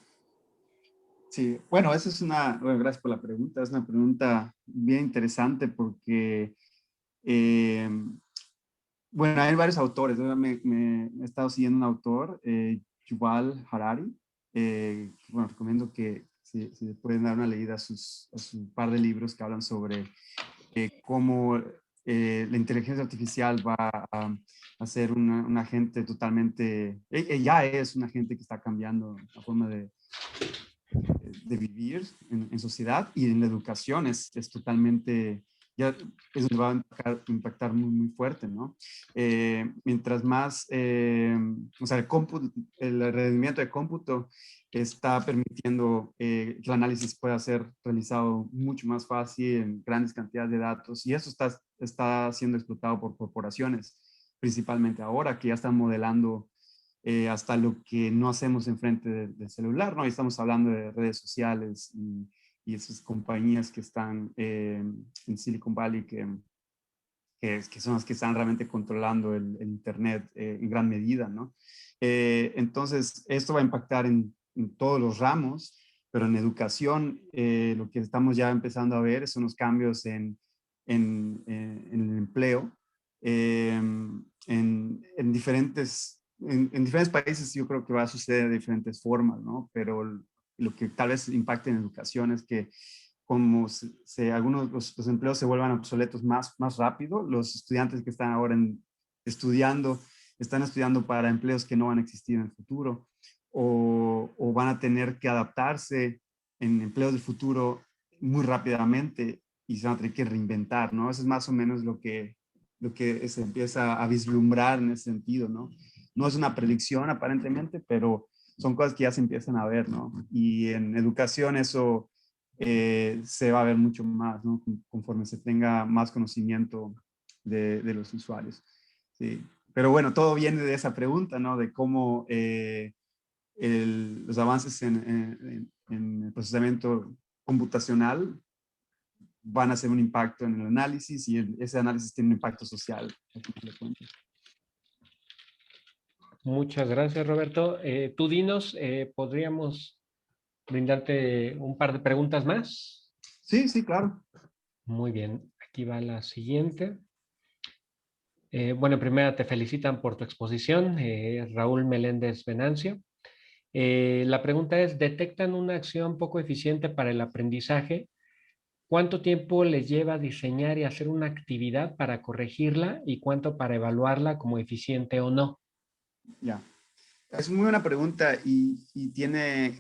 Sí, bueno, esa es bueno, gracias por la pregunta, es una pregunta bien interesante porque, bueno, hay varios autores, me he estado siguiendo un autor, Yuval Harari, bueno, recomiendo que si pueden dar una leída a su par de libros que hablan sobre cómo la inteligencia artificial va a ser un agente totalmente, ya es un agente que está cambiando la forma de vivir en sociedad y en la educación es totalmente, ya es donde va a impactar muy, muy fuerte, ¿no? Mientras más, o sea, el rendimiento de cómputo está permitiendo que el análisis pueda ser realizado mucho más fácil en grandes cantidades de datos y eso está siendo explotado por corporaciones, principalmente ahora que ya están modelando hasta lo que no hacemos enfrente del celular, ¿no? Y estamos hablando de redes sociales y esas compañías que están en Silicon Valley que son las que están realmente controlando el Internet en gran medida, ¿no? Entonces, esto va a impactar en todos los ramos, pero en educación lo que estamos ya empezando a ver son los cambios en el empleo, en diferentes países yo creo que va a suceder de diferentes formas, ¿no? Pero lo que tal vez impacte en educación es que como algunos los empleos se vuelvan obsoletos más rápido, los estudiantes que están ahora están estudiando para empleos que no van a existir en el futuro o van a tener que adaptarse en empleos del futuro muy rápidamente y se van a tener que reinventar, ¿no? Eso es más o menos lo que se empieza a vislumbrar en ese sentido, ¿no? No es una predicción aparentemente, pero son cosas que ya se empiezan a ver, ¿no? Y en educación eso se va a ver mucho más, ¿no? Conforme se tenga más conocimiento de los usuarios. Sí. Pero bueno, todo viene de esa pregunta, ¿no? De cómo los avances en el procesamiento computacional van a hacer un impacto en el análisis y ese análisis tiene un impacto social. Al final de cuentas. Muchas gracias, Roberto. Tú dinos, ¿podríamos brindarte un par de preguntas más? Sí, sí, claro. Muy bien, aquí va la siguiente. Bueno, primero te felicitan por tu exposición, Raúl Meléndez Venancio. La pregunta es, ¿detectan una acción poco eficiente para el aprendizaje? ¿Cuánto tiempo les lleva diseñar y hacer una actividad para corregirla y cuánto para evaluarla como eficiente o no? Ya. Es muy buena pregunta y tiene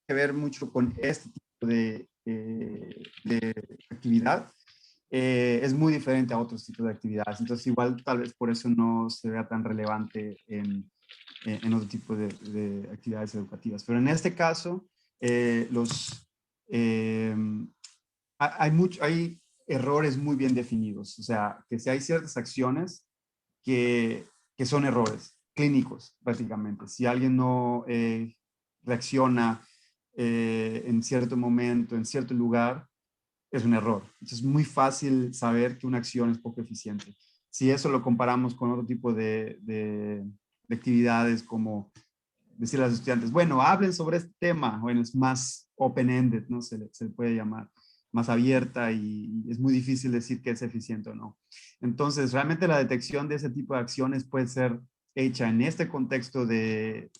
que ver mucho con este tipo de actividad. Es muy diferente a otros tipos de actividades. Entonces, igual tal vez por eso no se vea tan relevante en otro tipo de actividades educativas. Pero en este caso, hay errores muy bien definidos. O sea, que si hay ciertas acciones que son errores clínicos, prácticamente. Si alguien no reacciona en cierto momento, en cierto lugar, es un error. Entonces, es muy fácil saber que una acción es poco eficiente. Si eso lo comparamos con otro tipo de actividades, como decir a los estudiantes, bueno, hablen sobre este tema, bueno, es más open-ended, ¿no? Se le puede llamar, más abierta, y es muy difícil decir que es eficiente o no. Entonces, realmente la detección de ese tipo de acciones puede ser hecha en este contexto de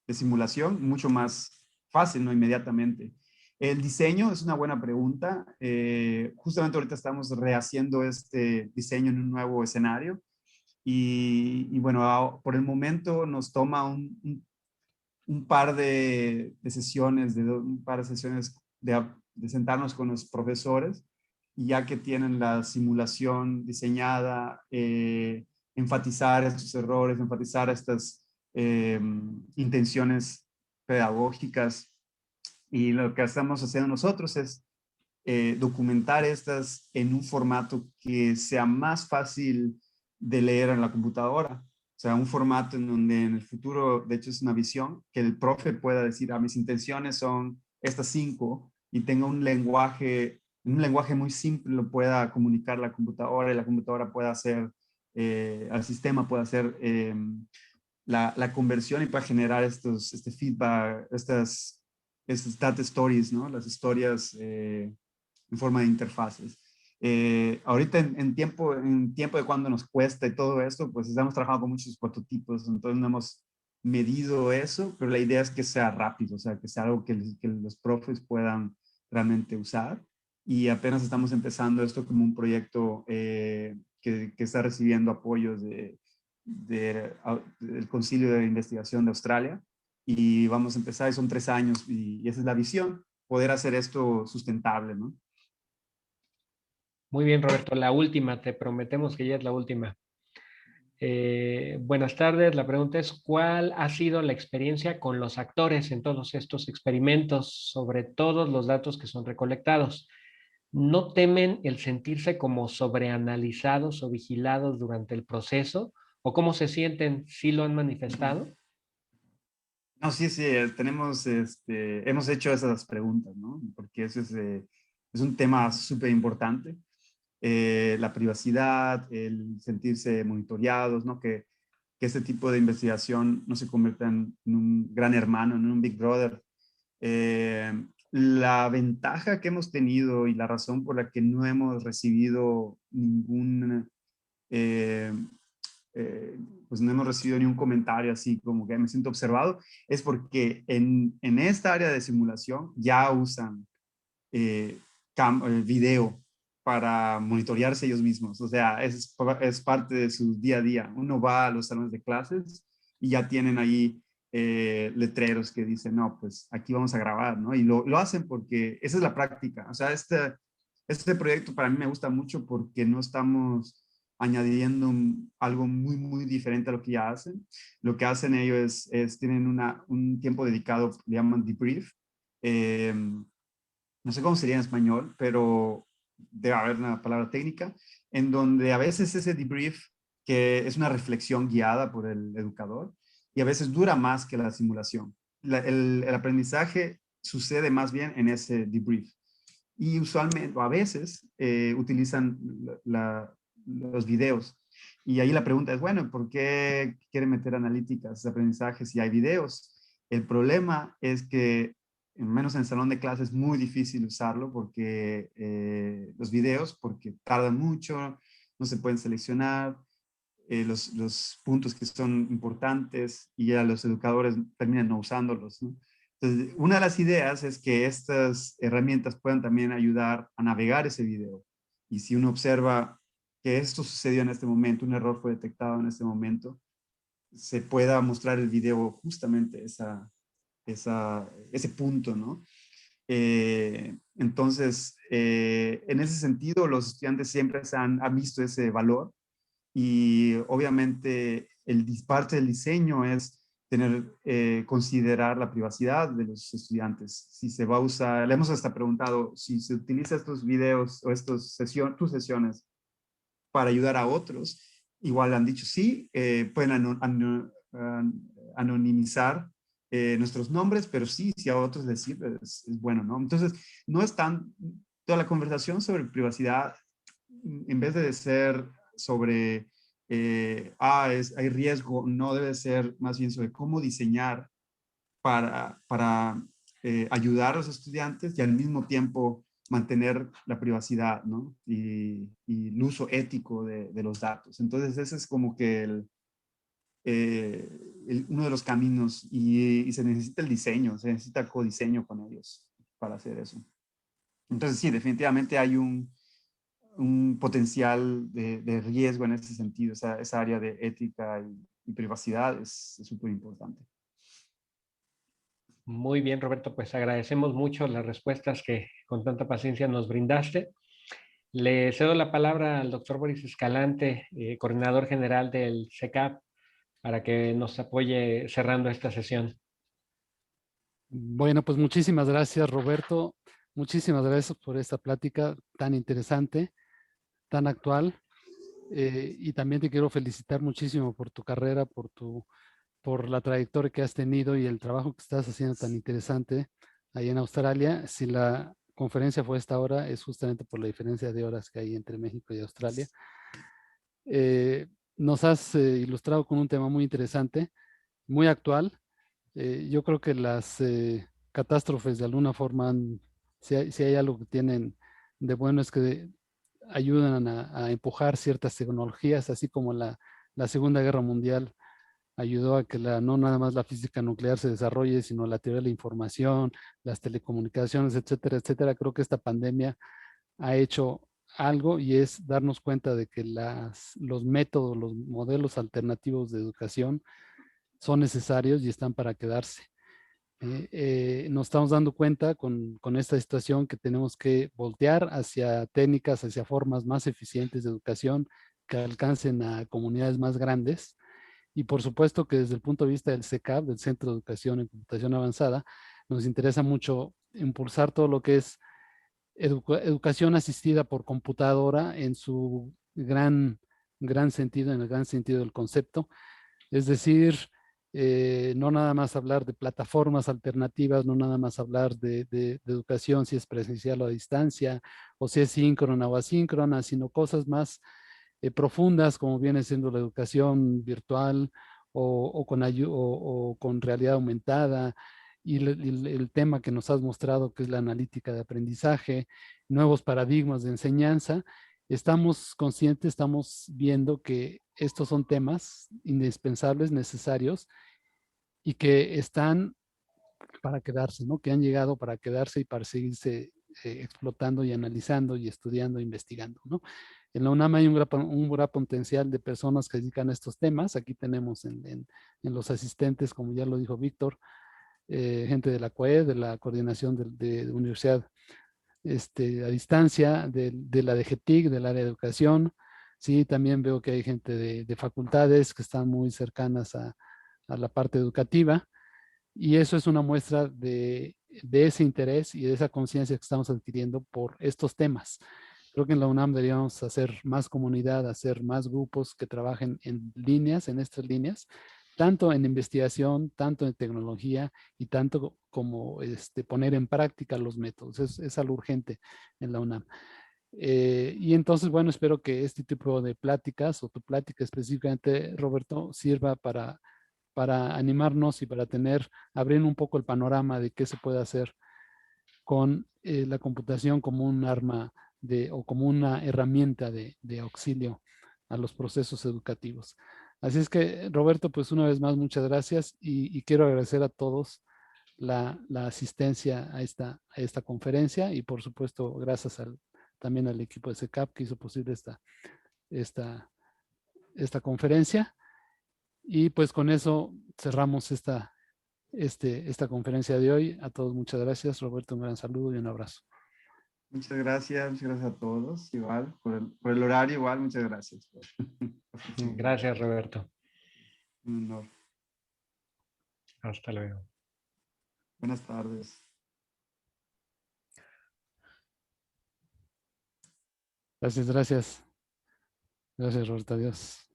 simulación mucho más fácil, ¿no? Inmediatamente. El diseño es una buena pregunta. Justamente ahorita estamos rehaciendo este diseño en un nuevo escenario. Y bueno, por el momento nos toma un par de sesiones, un par de sesiones de sentarnos con los profesores, y ya que tienen la simulación diseñada, enfatizar estos errores, enfatizar estas intenciones pedagógicas. Y lo que estamos haciendo nosotros es documentar estas en un formato que sea más fácil de leer en la computadora. O sea, un formato en donde en el futuro, de hecho es una visión, que el profe pueda decir, mis intenciones son estas 5, y tenga un lenguaje muy simple, lo pueda comunicar la computadora, y la computadora pueda hacer, al sistema pueda hacer la conversión, y para generar este feedback, estas data stories, ¿no? Las historias en forma de interfaces. Ahorita en tiempo de cuando nos cuesta y todo esto, pues estamos trabajando con muchos prototipos, entonces no hemos medido eso, pero la idea es que sea rápido, o sea, que sea algo que los profes puedan realmente usar. Y apenas estamos empezando esto como un proyecto que está recibiendo apoyos del Concilio de Investigación de Australia, y vamos a empezar, y son 3 años, y esa es la visión, poder hacer esto sustentable, ¿no? Muy bien, Roberto. La última, te prometemos que ya es la última. Buenas tardes. La pregunta es, ¿cuál ha sido la experiencia con los actores en todos estos experimentos, sobre todos los datos que son recolectados? ¿No temen el sentirse como sobreanalizados o vigilados durante el proceso? ¿O cómo se sienten? ¿Sí lo han manifestado? No, sí, hemos hecho esas preguntas, ¿no? Porque eso es un tema súper importante. La privacidad, el sentirse monitoreados, ¿no? Que este tipo de investigación no se convierta en un gran hermano, en un Big Brother. La ventaja que hemos tenido, y la razón por la que no hemos recibido eh, pues no hemos recibido ni un comentario así como que me siento observado, es porque en esta área de simulación ya usan eh, video para monitorearse ellos mismos. O sea, es parte de su día a día. Uno va a los salones de clases y ya tienen ahí letreros que dicen, no, pues aquí vamos a grabar, ¿no? Y lo hacen porque esa es la práctica. O sea, este proyecto para mí me gusta mucho porque no estamos añadiendo algo muy, muy diferente a lo que ya hacen. Lo que hacen ellos tienen un tiempo dedicado, le llaman debrief. No sé cómo sería en español, pero debe haber una palabra técnica, en donde a veces ese debrief, que es una reflexión guiada por el educador, y a veces dura más que la simulación. El aprendizaje sucede más bien en ese debrief. Y usualmente, o a veces, utilizan los videos. Y ahí la pregunta es, bueno, ¿por qué quieren meter analíticas de aprendizaje si hay videos? El problema es que, menos en el salón de clases, es muy difícil usarlo porque los videos, porque tardan mucho, no se pueden seleccionar los puntos que son importantes, y ya los educadores terminan no usándolos, ¿no? Entonces, una de las ideas es que estas herramientas puedan también ayudar a navegar ese video. Y si uno observa que esto sucedió en este momento, un error fue detectado en este momento, se pueda mostrar el video justamente ese punto, ¿no? Entonces, en ese sentido, los estudiantes siempre han visto ese valor, y obviamente parte del diseño es considerar la privacidad de los estudiantes. Si se va a usar, le hemos hasta preguntado si se utiliza estos videos o tus sesiones para ayudar a otros. Igual han dicho sí, pueden anonimizar nuestros nombres, pero sí, si a otros les sirve, es bueno, ¿no? Entonces, no es tan, toda la conversación sobre privacidad, en vez de ser sobre, hay riesgo, no debe ser más bien sobre cómo diseñar para ayudar a los estudiantes y al mismo tiempo mantener la privacidad, ¿no? Y el uso ético de los datos. Entonces, ese es como que uno de los caminos y se necesita el diseño, se necesita codiseño con ellos para hacer eso. Entonces, sí, definitivamente hay un potencial de riesgo en ese sentido. Esa área de ética y privacidad es súper importante. Muy bien, Roberto, pues agradecemos mucho las respuestas que con tanta paciencia nos brindaste. Le cedo la palabra al doctor Boris Escalante, coordinador general del CECAP, para que nos apoye cerrando esta sesión. Bueno, pues muchísimas gracias, Roberto. Muchísimas gracias por esta plática tan interesante, tan actual. Y también te quiero felicitar muchísimo por tu carrera, por la trayectoria que has tenido y el trabajo que estás haciendo tan interesante ahí en Australia. Si la conferencia fue esta hora, es justamente por la diferencia de horas que hay entre México y Australia. Nos has ilustrado con un tema muy interesante, muy actual. Yo creo que las catástrofes de alguna forma, si hay algo que tienen de bueno es que ayudan a empujar ciertas tecnologías, así como la Segunda Guerra Mundial ayudó a que no nada más la física nuclear se desarrolle, sino la teoría de la información, las telecomunicaciones, etcétera, etcétera. Creo que esta pandemia ha hecho algo y es darnos cuenta de que los métodos, los modelos alternativos de educación son necesarios y están para quedarse. Nos estamos dando cuenta con esta situación que tenemos que voltear hacia técnicas, hacia formas más eficientes de educación que alcancen a comunidades más grandes. Y por supuesto que desde el punto de vista del CECAP, del Centro de Educación en Computación Avanzada, nos interesa mucho impulsar todo lo que es educación asistida por computadora en su gran sentido, en el gran sentido del concepto. Es decir, no nada más hablar de plataformas alternativas, no nada más hablar de educación si es presencial o a distancia, o si es síncrona o asíncrona, sino cosas más profundas como viene siendo la educación virtual o con realidad aumentada, y el tema que nos has mostrado, que es la analítica de aprendizaje, nuevos paradigmas de enseñanza. Estamos conscientes, estamos viendo que estos son temas indispensables, necesarios, y que están para quedarse, ¿no? Que han llegado para quedarse y para seguirse explotando y analizando y estudiando, investigando, ¿no? En la UNAM hay un gran potencial de personas que dedican a estos temas. Aquí tenemos en los asistentes, como ya lo dijo Víctor, gente de la CUE, de la Coordinación de Universidad a distancia, de la DGTIC, del área de educación. Sí, también veo que hay gente de facultades que están muy cercanas a la parte educativa. Y eso es una muestra de ese interés y de esa conciencia que estamos adquiriendo por estos temas. Creo que en la UNAM deberíamos hacer más comunidad, hacer más grupos que trabajen en líneas, en estas líneas, tanto en investigación, tanto en tecnología y tanto como poner en práctica los métodos. Es algo urgente en la UNAM. Y entonces, bueno, espero que este tipo de pláticas o tu plática específicamente, Roberto, sirva para animarnos y para abrir un poco el panorama de qué se puede hacer con la computación como un arma o como una herramienta de auxilio a los procesos educativos. Así es que, Roberto, pues una vez más, muchas gracias y quiero agradecer a todos la asistencia a esta conferencia y por supuesto gracias también al equipo de CECAP que hizo posible esta conferencia. Y pues con eso cerramos esta conferencia de hoy. A todos muchas gracias. Roberto, un gran saludo y un abrazo. Muchas gracias a todos, igual, por el horario, igual, muchas gracias. Gracias, Roberto. Un honor. Hasta luego. Buenas tardes. Gracias, gracias. Gracias, Roberto. Adiós.